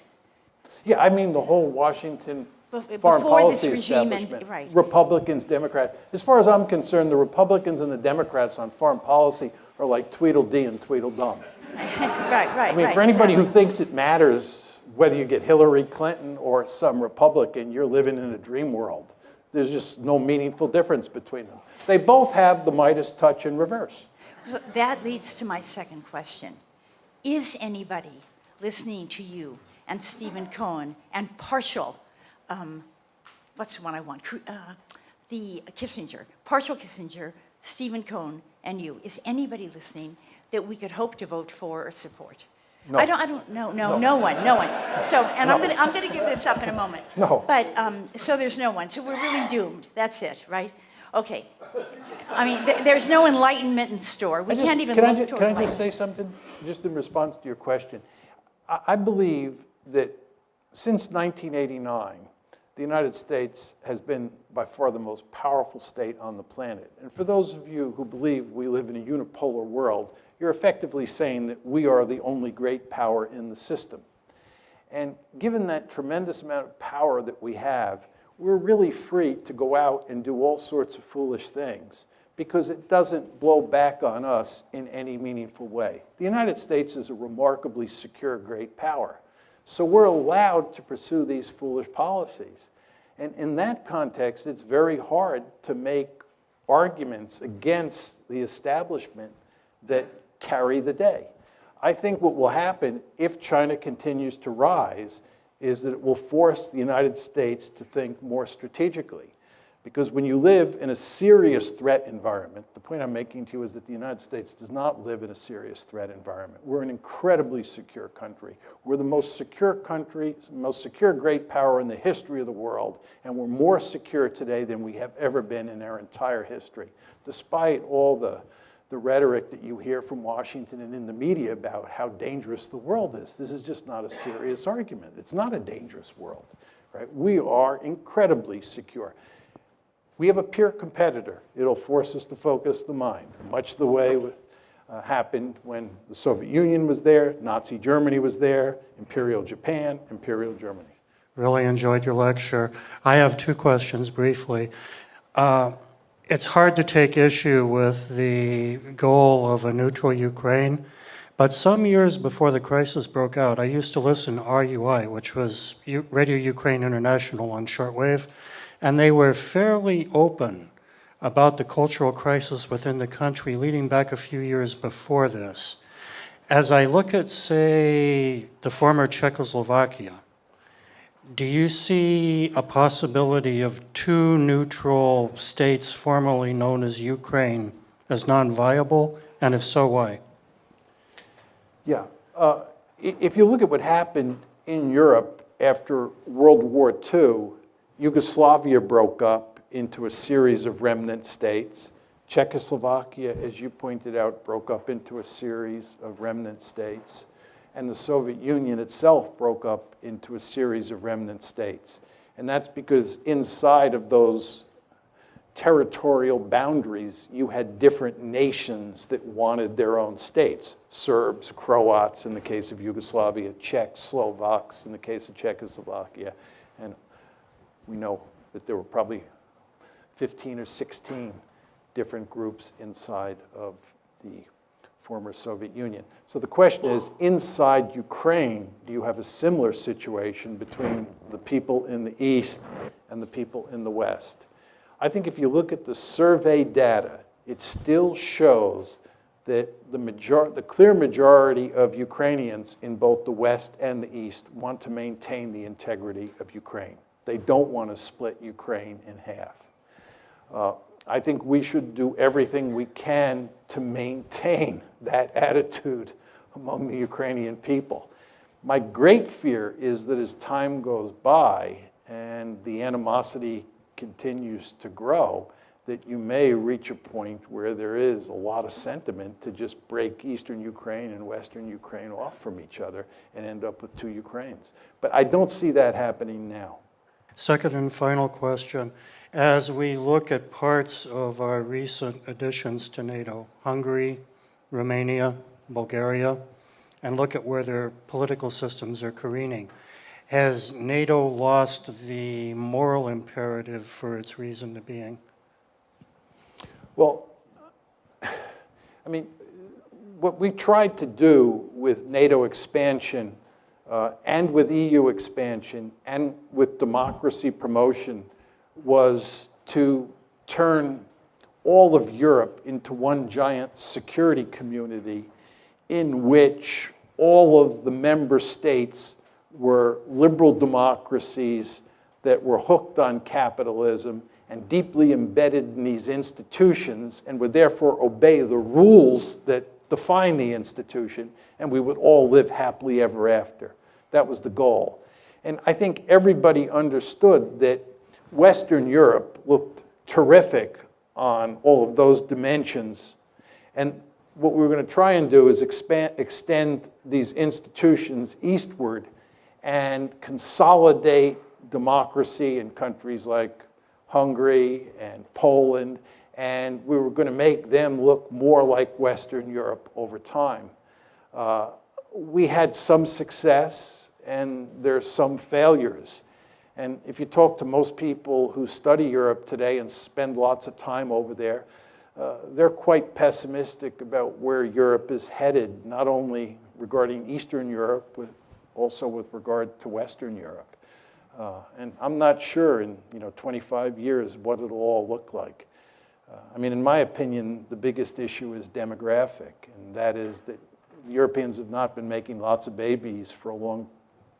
Yeah, I mean the whole Washington foreign policy establishment, right. Republicans, Democrats. As far as I'm concerned, the Republicans and the Democrats on foreign policy are like Tweedledee and Tweedledum. Right. I mean, for anybody who thinks it matters whether you get Hillary Clinton or some Republican, you're living in a dream world. There's just no meaningful difference between them. They both have the Midas touch in reverse. That leads to my second question. Is anybody listening to you and Stephen Cohen and partial, what's the one I want? The Kissinger, partial Kissinger, Stephen Cohen, and you. Is anybody listening that we could hope to vote for or support? No. I don't know. No one. So, and no. I'm gonna give this up in a moment. No. But so there's no one. So we're really doomed. That's it, right? Okay. I mean, there's no enlightenment in store. We can't even look toward. Can I just say something, just in response to your question? I believe that since 1989, the United States has been by far the most powerful state on the planet. And for those of you who believe we live in a unipolar world, you're effectively saying that we are the only great power in the system. And given that tremendous amount of power that we have, we're really free to go out and do all sorts of foolish things because it doesn't blow back on us in any meaningful way. The United States is a remarkably secure great power. So we're allowed to pursue these foolish policies. And in that context, it's very hard to make arguments against the establishment that carry the day. I think what will happen if China continues to rise is that it will force the United States to think more strategically. Because when you live in a serious threat environment, the point I'm making to you is that the United States does not live in a serious threat environment. We're an incredibly secure country. We're the most secure country, most secure great power in the history of the world, and we're more secure today than we have ever been in our entire history, despite all the rhetoric that you hear from Washington and in the media about how dangerous the world is. This is just not a serious argument. It's not a dangerous world, right? We are incredibly secure. We have a peer competitor. It'll force us to focus the mind, much the way happened when the Soviet Union was there, Nazi Germany was there, Imperial Japan, Imperial Germany. Really enjoyed your lecture. I have two questions briefly. It's hard to take issue with the goal of a neutral Ukraine, but some years before the crisis broke out, I used to listen to RUI, which was Radio Ukraine International on shortwave, and they were fairly open about the cultural crisis within the country leading back a few years before this. As I look at, say, the former Czechoslovakia, do you see a possibility of two neutral states formerly known as Ukraine as non-viable? And if so, why? Yeah. If you look at what happened in Europe after World War II, Yugoslavia broke up into a series of remnant states. Czechoslovakia, as you pointed out, broke up into a series of remnant states. And the Soviet Union itself broke up into a series of remnant states. And that's because inside of those territorial boundaries, you had different nations that wanted their own states. Serbs, Croats in the case of Yugoslavia, Czechs, Slovaks in the case of Czechoslovakia. And we know that there were probably 15 or 16 different groups inside of the former Soviet Union. So the question is, inside Ukraine, do you have a similar situation between the people in the East and the people in the West? I think if you look at the survey data, it still shows that the clear majority of Ukrainians in both the West and the East want to maintain the integrity of Ukraine. They don't want to split Ukraine in half. I think we should do everything we can to maintain that attitude among the Ukrainian people. My great fear is that as time goes by and the animosity continues to grow, that you may reach a point where there is a lot of sentiment to just break Eastern Ukraine and Western Ukraine off from each other and end up with two Ukraines. But I don't see that happening now. Second and final question. As we look at parts of our recent additions to NATO, Hungary, Romania, Bulgaria, and look at where their political systems are careening, has NATO lost the moral imperative for its reason to being? Well, I mean, what we tried to do with NATO expansion and with EU expansion and with democracy promotion was to turn all of Europe into one giant security community in which all of the member states were liberal democracies that were hooked on capitalism and deeply embedded in these institutions and would therefore obey the rules that define the institution, and we would all live happily ever after. That was the goal. And I think everybody understood that Western Europe looked terrific on all of those dimensions. And what we were going to try and do is extend these institutions eastward and consolidate democracy in countries like Hungary and Poland, and we were going to make them look more like Western Europe over time. We had some success, and there's some failures. And if you talk to most people who study Europe today and spend lots of time over there, they're quite pessimistic about where Europe is headed, not only regarding Eastern Europe, but also with regard to Western Europe. And I'm not sure in 25 years what it'll all look like. I mean, in my opinion, the biggest issue is demographic, and that is that Europeans have not been making lots of babies for a long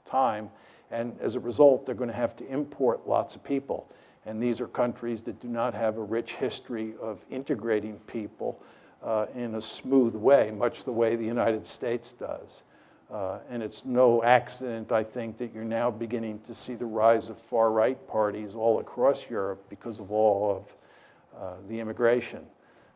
time, and as a result, they're going to have to import lots of people. And these are countries that do not have a rich history of integrating people in a smooth way, much the way the United States does. And it's no accident, I think, that you're now beginning to see the rise of far-right parties all across Europe because of all of the immigration.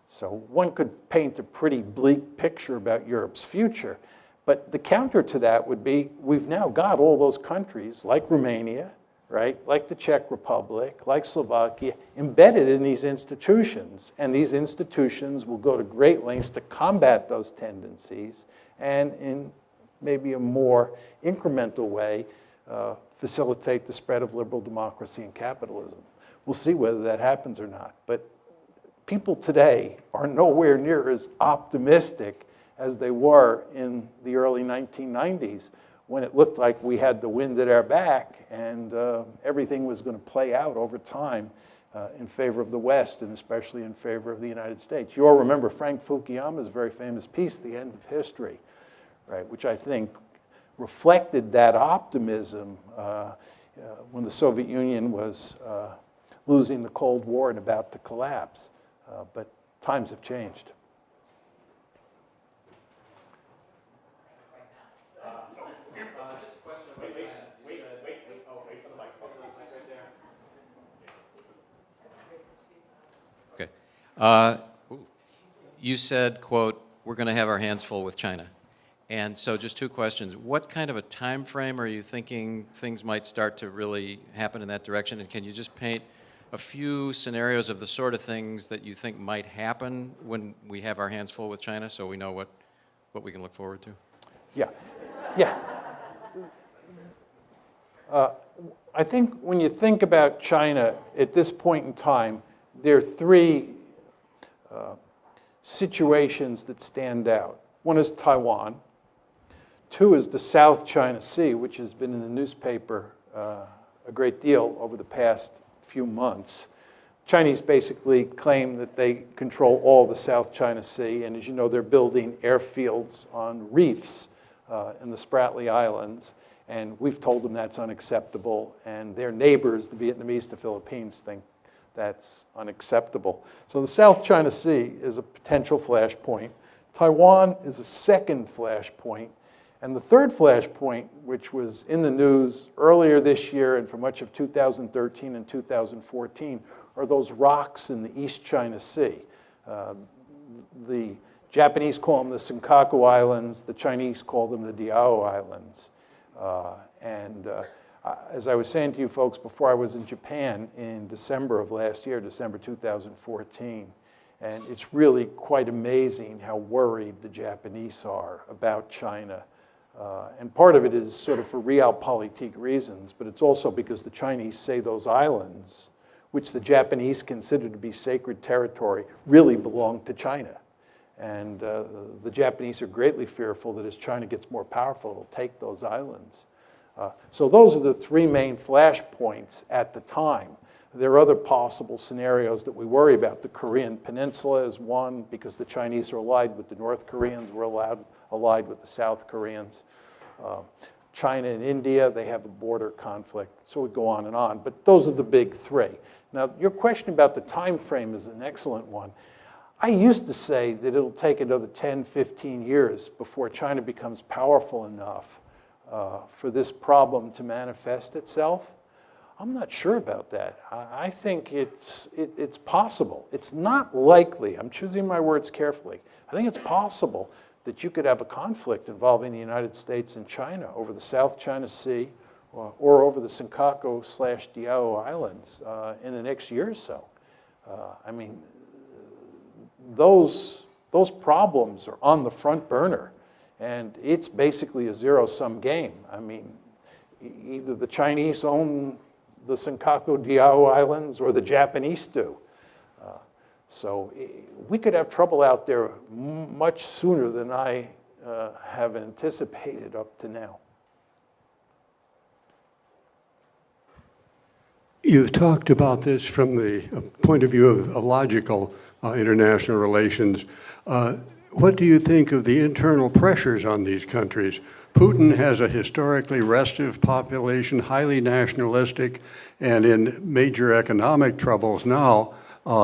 So one could paint a pretty bleak picture about Europe's future. But the counter to that would be, we've now got all those countries, like Romania, right, like the Czech Republic, like Slovakia, embedded in these institutions. And these institutions will go to great lengths to combat those tendencies and in maybe a more incremental way, facilitate the spread of liberal democracy and capitalism. We'll see whether that happens or not. But people today are nowhere near as optimistic as they were in the early 1990s, when it looked like we had the wind at our back and everything was going to play out over time in favor of the West, and especially in favor of the United States. You all remember Frank Fukuyama's very famous piece, The End of History, right, which I think reflected that optimism when the Soviet Union was losing the Cold War and about to collapse. But times have changed. Okay. You said, quote, we're going to have our hands full with China. And so just two questions. What kind of a time frame are you thinking things might start to really happen in that direction? And can you just paint a few scenarios of the sort of things that you think might happen when we have our hands full with China so we know what we can look forward to? Yeah. Yeah. I think when you think about China at this point in time, there are three situations that stand out. One is Taiwan. Two is the South China Sea, which has been in the newspaper a great deal over the past few months. Chinese basically claim that they control all the South China Sea, and as you know, they're building airfields on reefs in the Spratly Islands, and we've told them that's unacceptable, and their neighbors, the Vietnamese, the Philippines, think that's unacceptable. So the South China Sea is a potential flashpoint. Taiwan is a second flashpoint. And the third flashpoint, which was in the news earlier this year and for much of 2013 and 2014, are those rocks in the East China Sea. The Japanese call them the Senkaku Islands. The Chinese call them the Diao Islands. As I was saying to you folks before, I was in Japan in December of last year, December 2014. And it's really quite amazing how worried the Japanese are about China. And part of it is sort of for realpolitik reasons, but it's also because the Chinese say those islands, which the Japanese consider to be sacred territory, really belong to China. And the Japanese are greatly fearful that as China gets more powerful, it'll take those islands. So those are the three main flashpoints at the time. There are other possible scenarios that we worry about. The Korean Peninsula is one, because the Chinese are allied with the North Koreans. We're allied with the South Koreans. China and India, they have a border conflict. So we go on and on. But those are the big three. Now, your question about the time frame is an excellent one. I used to say that it'll take another 10, 15 years before China becomes powerful enough for this problem to manifest itself. I'm not sure about that. I think it's possible. It's not likely. I'm choosing my words carefully. I think it's possible that you could have a conflict involving the United States and China over the South China Sea or over the Senkaku/Diao Islands in the next year or so. I mean, those problems are on the front burner, and it's basically a zero-sum game. I mean, either the Chinese own the Senkaku-Diao Islands or the Japanese do. So we could have trouble out there much sooner than I have anticipated up to now. You've talked about this from the point of view of logical international relations. What do you think of the internal pressures on these countries? Putin has a historically restive population, highly nationalistic, and in major economic troubles now,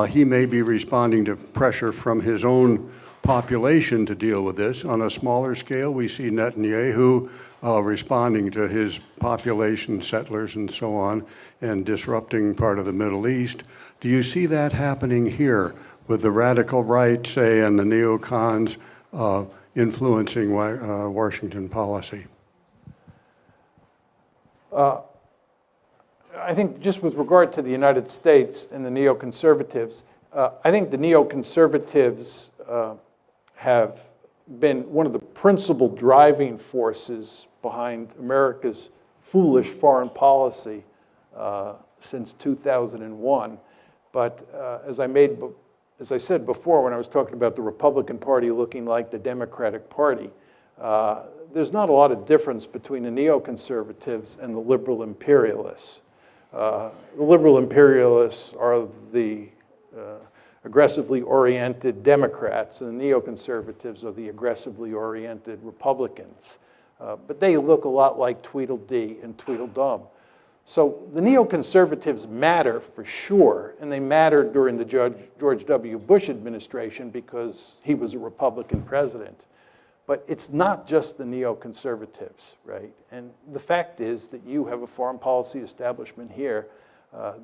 he may be responding to pressure from his own population to deal with this. On a smaller scale, we see Netanyahu responding to his population, settlers and so on, and disrupting part of the Middle East. Do you see that happening here with the radical right, say, and the neocons influencing Washington policy? I think just with regard to the United States and the neoconservatives, I think the neoconservatives have been one of the principal driving forces behind America's foolish foreign policy since 2001. But as I said before when I was talking about the Republican Party looking like the Democratic Party, there's not a lot of difference between the neoconservatives and the liberal imperialists. The liberal imperialists are the aggressively oriented Democrats, and the neoconservatives are the aggressively oriented Republicans. But they look a lot like Tweedledee and Tweedledum. So the neoconservatives matter for sure, and they mattered during the George W. Bush administration because he was a Republican president. But it's not just the neoconservatives, right? And the fact is that you have a foreign policy establishment here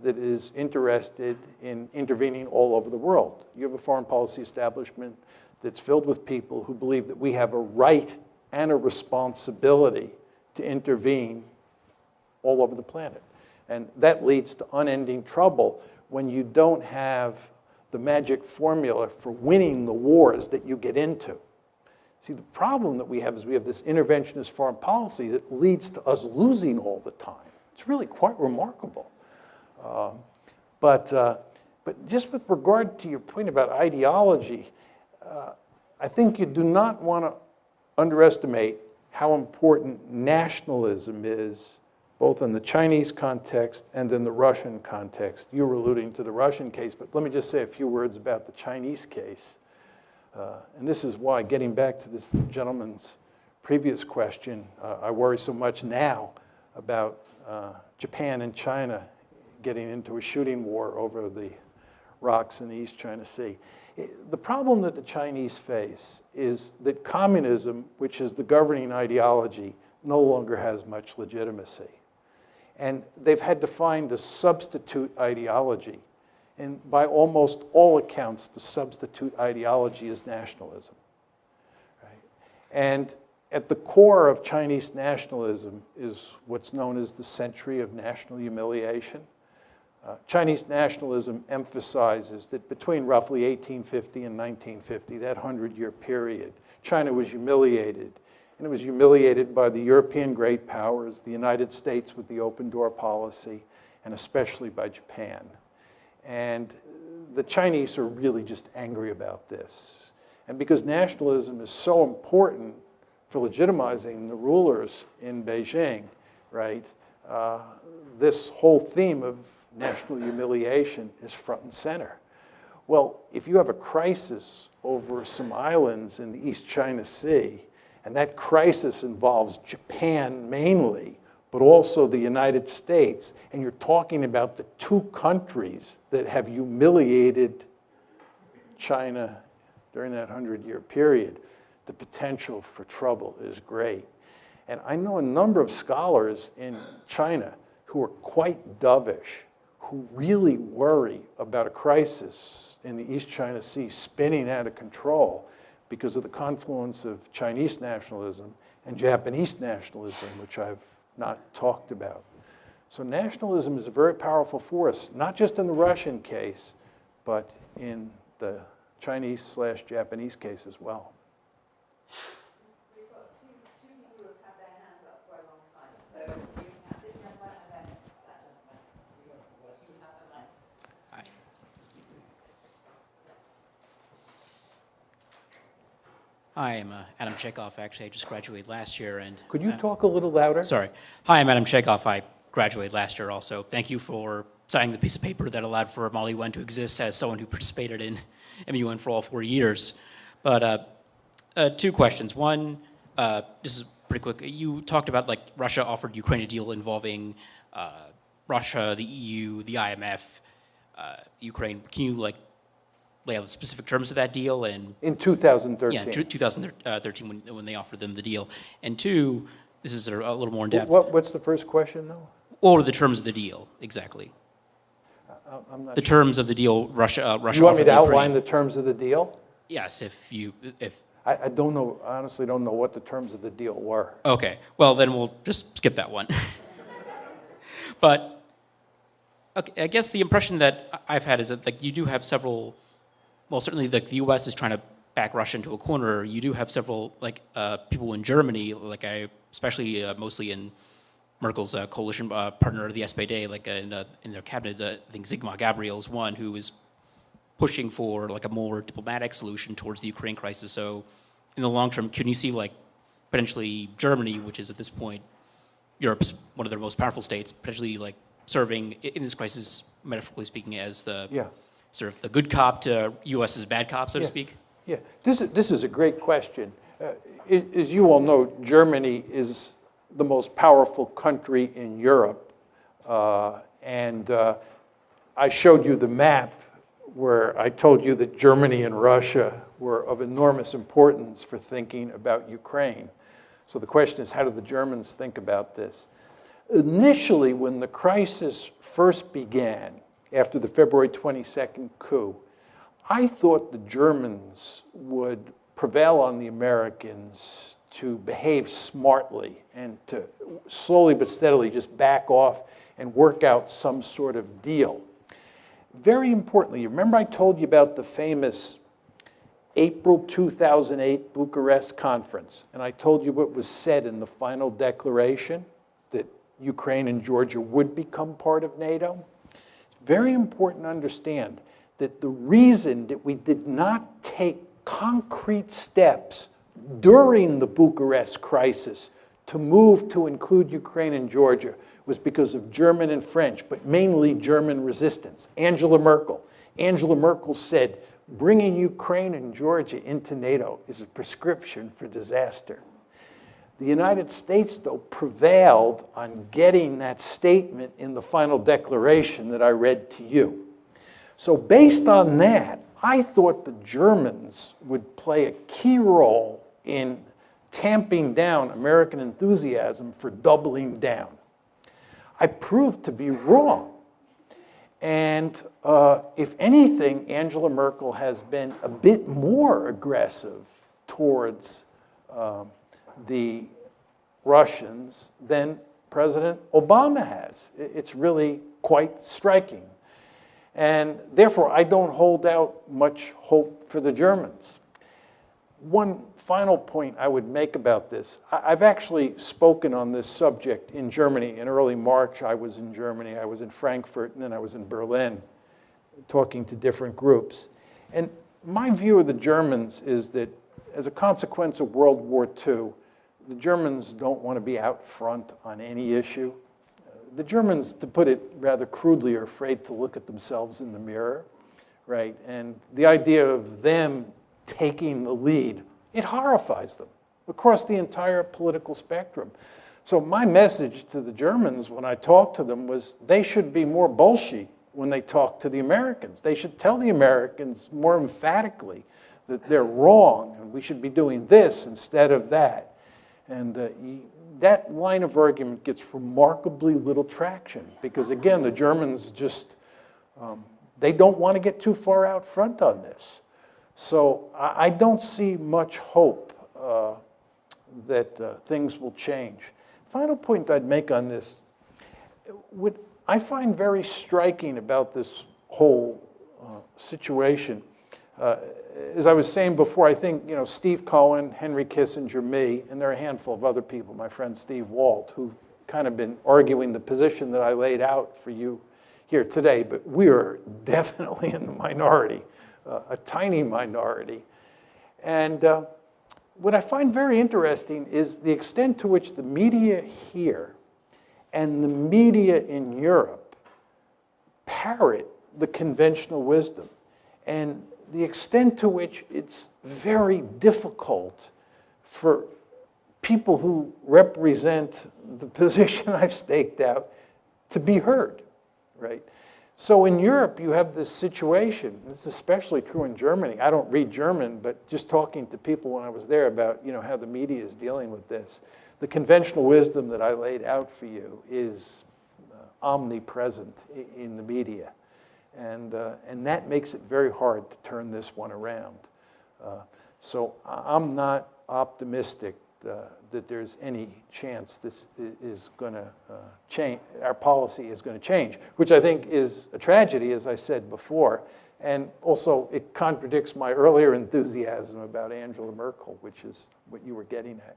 that is interested in intervening all over the world. You have a foreign policy establishment that's filled with people who believe that we have a right and a responsibility to intervene all over the planet. And that leads to unending trouble when you don't have the magic formula for winning the wars that you get into. See, the problem that we have is we have this interventionist foreign policy that leads to us losing all the time. It's really quite remarkable. But just with regard to your point about ideology, I think you do not want to underestimate how important nationalism is, both in the Chinese context and in the Russian context. You were alluding to the Russian case, but let me just say a few words about the Chinese case. And this is why, getting back to this gentleman's previous question, I worry so much now about Japan and China getting into a shooting war over the rocks in the East China Sea. The problem that the Chinese face is that communism, which is the governing ideology, no longer has much legitimacy. And they've had to find a substitute ideology. And by almost all accounts, the substitute ideology is nationalism. Right? And at the core of Chinese nationalism is what's known as the century of national humiliation. Chinese nationalism emphasizes that between roughly 1850 and 1950, that 100-year period, China was humiliated. And it was humiliated by the European great powers, the United States with the open door policy, and especially by Japan. And the Chinese are really just angry about this. And because nationalism is so important for legitimizing the rulers in Beijing, right, this whole theme of national humiliation is front and center. Well, if you have a crisis over some islands in the East China Sea, and that crisis involves Japan mainly, but also the United States, and you're talking about the two countries that have humiliated China during that 100-year period, the potential for trouble is great. And I know a number of scholars in China who are quite dovish, who really worry about a crisis in the East China Sea spinning out of control because of the confluence of Chinese nationalism and Japanese nationalism, which I've not talked about. So nationalism is a very powerful force, not just in the Russian case, but in the Chinese/Japanese case as well. We've got two people who have had their hands up for a long time. So we have this gentleman and then that gentleman. You have the mics. Hi. Hi, I'm Adam Chekhov. Actually, I just graduated last year, and Could you talk a little louder? sorry. Hi, I'm Adam Chekhov. I graduated last year also. Thank you for signing the piece of paper that allowed for Molly Wen to exist as someone who participated in MUN for all 4 years. But two questions. One, this is pretty quick. You talked about like Russia offered Ukraine a deal involving Russia, the EU, the IMF, Ukraine. Can you like lay out the specific terms of that deal? And In 2013. yeah, 2013 when they offered them the deal. And two, this is a little more in depth. What's the first question, though? What are the terms of the deal exactly? I'm not The terms of the deal Russia You want me offered to the outline Ukraine. the terms of the deal? Yes, if I don't know, I honestly don't know what the terms of the deal were. okay, well then we'll just skip that one. But okay, I guess the impression that I've had is that like you do have several. Well, certainly like the U.S. is trying to back Russia into a corner. You do have several like people in Germany, like especially mostly in Merkel's coalition partner, the SPD, like in their cabinet, I think Sigmar Gabriel is one who is pushing for like a more diplomatic solution towards the Ukraine crisis. So in the long term, can you see like potentially Germany, which is at this point Europe's one of their most powerful states, potentially like serving in this crisis, metaphorically speaking, as the sort of the good cop to U.S.'s bad cop, so to speak? Yeah, this is a great question. As you all know, Germany is the most powerful country in Europe. I showed you the map where I told you that Germany and Russia were of enormous importance for thinking about Ukraine. So the question is, how do the Germans think about this? Initially, when the crisis first began, after the February 22nd coup, I thought the Germans would prevail on the Americans to behave smartly and to slowly but steadily just back off and work out some sort of deal. Very importantly, you remember I told you about the famous April 2008 Bucharest conference, and I told you what was said in the final declaration, that Ukraine and Georgia would become part of NATO? It's very important to understand that the reason that we did not take concrete steps during the Bucharest crisis to move to include Ukraine and Georgia was because of German and French, but mainly German resistance. Angela Merkel said, bringing Ukraine and Georgia into NATO is a prescription for disaster. The United States, though, prevailed on getting that statement in the final declaration that I read to you. So based on that, I thought the Germans would play a key role in tamping down American enthusiasm for doubling down. I proved to be wrong. And if anything, Angela Merkel has been a bit more aggressive towards the Russians than President Obama has. It's really quite striking. And therefore, I don't hold out much hope for the Germans. One final point I would make about this, I've actually spoken on this subject in Germany. In early March, I was in Germany, I was in Frankfurt, and then I was in Berlin, talking to different groups. And my view of the Germans is that as a consequence of World War II, the Germans don't want to be out front on any issue. The Germans, to put it rather crudely, are afraid to look at themselves in the mirror, right? And the idea of them taking the lead, it horrifies them across the entire political spectrum. So my message to the Germans when I talked to them was they should be more bolshy when they talk to the Americans. They should tell the Americans more emphatically that they're wrong and we should be doing this instead of that. And that line of argument gets remarkably little traction because, again, the Germans just, they don't want to get too far out front on this. So I don't see much hope that things will change. Final point I'd make on this, what I find very striking about this whole situation, as I was saying before, I think Steve Cohen, Henry Kissinger, me, and there are a handful of other people, my friend Steve Walt, who've kind of been arguing the position that I laid out for you here today, but we are definitely in the minority. A tiny minority. And what I find very interesting is the extent to which the media here and the media in Europe parrot the conventional wisdom, and the extent to which it's very difficult for people who represent the position I've staked out to be heard, right? So in Europe, you have this situation. It's especially true in Germany. I don't read German, but just talking to people when I was there about how the media is dealing with this, the conventional wisdom that I laid out for you is omnipresent in the media. And that makes it very hard to turn this one around. So I'm not optimistic that there's any chance this is going to change, our policy is going to change, which I think is a tragedy, as I said before. And also, it contradicts my earlier enthusiasm about Angela Merkel, which is what you were getting at.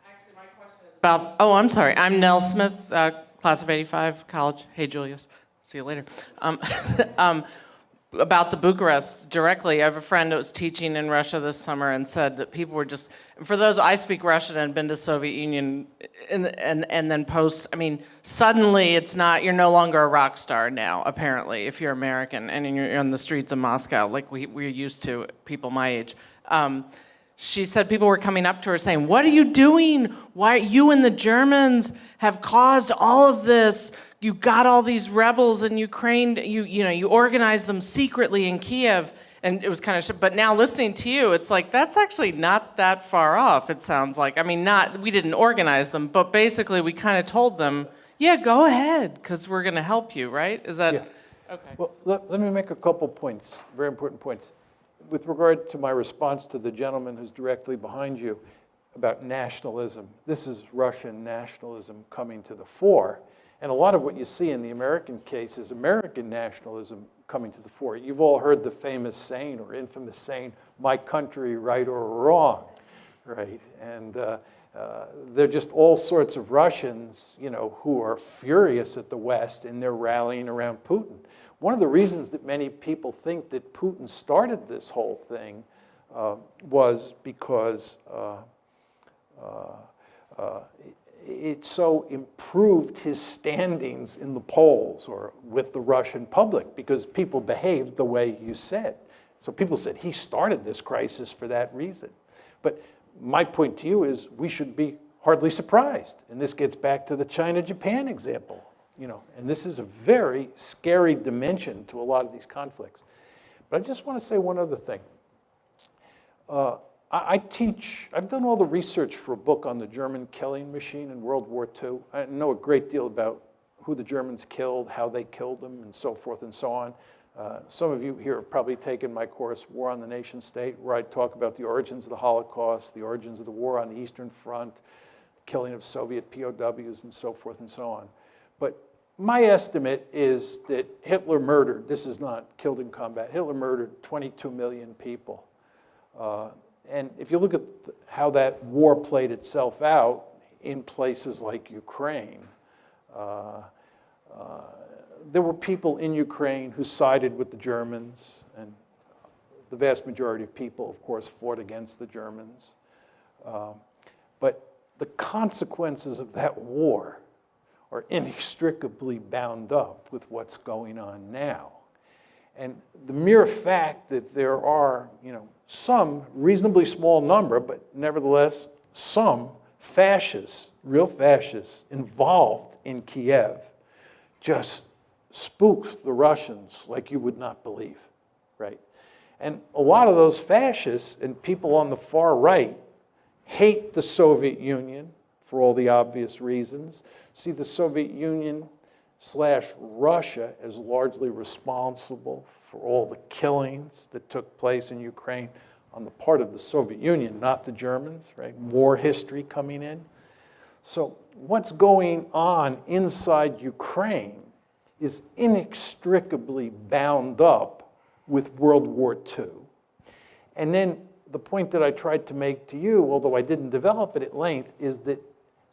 Actually, my question is about, I'm sorry. I'm Nell Smith, class of 85, college. Hey, Julius. See you later. About the Bucharest directly, I have a friend that was teaching in Russia this summer and said that people were just, for those, I speak Russian and been to Soviet Union and then post, suddenly it's not, you're no longer a rock star now, apparently, if you're American and you're on the streets of Moscow, like we're used to, people my age. she said people were coming up to her saying, "What are you doing? Why you and the Germans have caused all of this? You got all these rebels in Ukraine. You organized them secretly in Kiev." And it was kind of, but now listening to you, it's like, that's actually not that far off, it sounds like. I mean, we didn't organize them, but basically we kind of told them, yeah, go ahead, because we're going to help you, right? Is that, Yeah. okay. Well, let me make a couple points, very important points. With regard to my response to the gentleman who's directly behind you about nationalism, this is Russian nationalism coming to the fore. And a lot of what you see in the American case is American nationalism coming to the fore. You've all heard the famous saying or infamous saying, "My country, right or wrong," right? And there are just all sorts of Russians, who are furious at the West, and they're rallying around Putin. One of the reasons that many people think that Putin started this whole thing was because it so improved his standings in the polls or with the Russian public because people behaved the way you said. So people said he started this crisis for that reason. But my point to you is we should be hardly surprised. And this gets back to the China-Japan example. And this is a very scary dimension to a lot of these conflicts. But I just want to say one other thing. I've done all the research for a book on the German killing machine in World War II. I know a great deal about who the Germans killed, how they killed them, and so forth and so on. Some of you here have probably taken my course, War on the Nation State, where I talk about the origins of the Holocaust, the origins of the war on the Eastern Front, killing of Soviet POWs, and so forth and so on. But my estimate is that Hitler murdered, this is not killed in combat, Hitler murdered 22 million people. And if you look at how that war played itself out in places like Ukraine, there were people in Ukraine who sided with the Germans, and the vast majority of people, of course, fought against the Germans. But the consequences of that war are inextricably bound up with what's going on now. And the mere fact that there are, some reasonably small number, but nevertheless some fascists, real fascists, involved in Kiev just spooks the Russians like you would not believe, right? And a lot of those fascists and people on the far right hate the Soviet Union for all the obvious reasons, see the Soviet Union / Russia as largely responsible for all the killings that took place in Ukraine on the part of the Soviet Union, not the Germans, right? War history coming in. So what's going on inside Ukraine is inextricably bound up with World War II. And then the point that I tried to make to you, although I didn't develop it at length, is that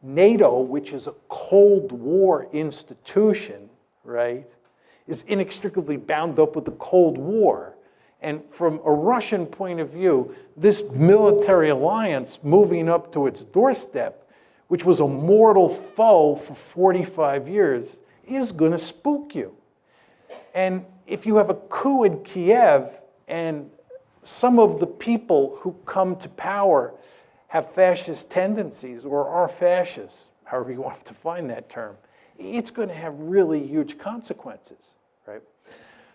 NATO, which is a Cold War institution, right, is inextricably bound up with the Cold War. And from a Russian point of view, this military alliance moving up to its doorstep, which was a mortal foe for 45 years, is going to spook you. And if you have a coup in Kiev and some of the people who come to power have fascist tendencies or are fascists, however you want to define that term, it's going to have really huge consequences, right?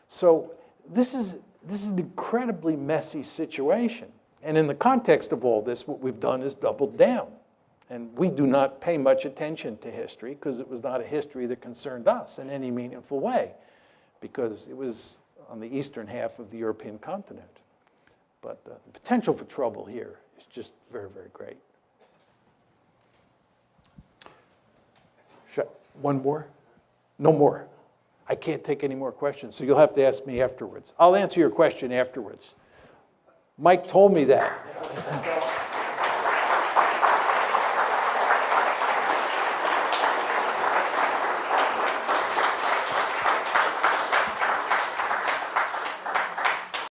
So this is an incredibly messy situation. And in the context of all this, what we've done is doubled down. And we do not pay much attention to history because it was not a history that concerned us in any meaningful way, because it was on the eastern half of the European continent. But the potential for trouble here is just very, very great. One more? No more. I can't take any more questions, so you'll have to ask me afterwards. I'll answer your question afterwards. Mike told me that.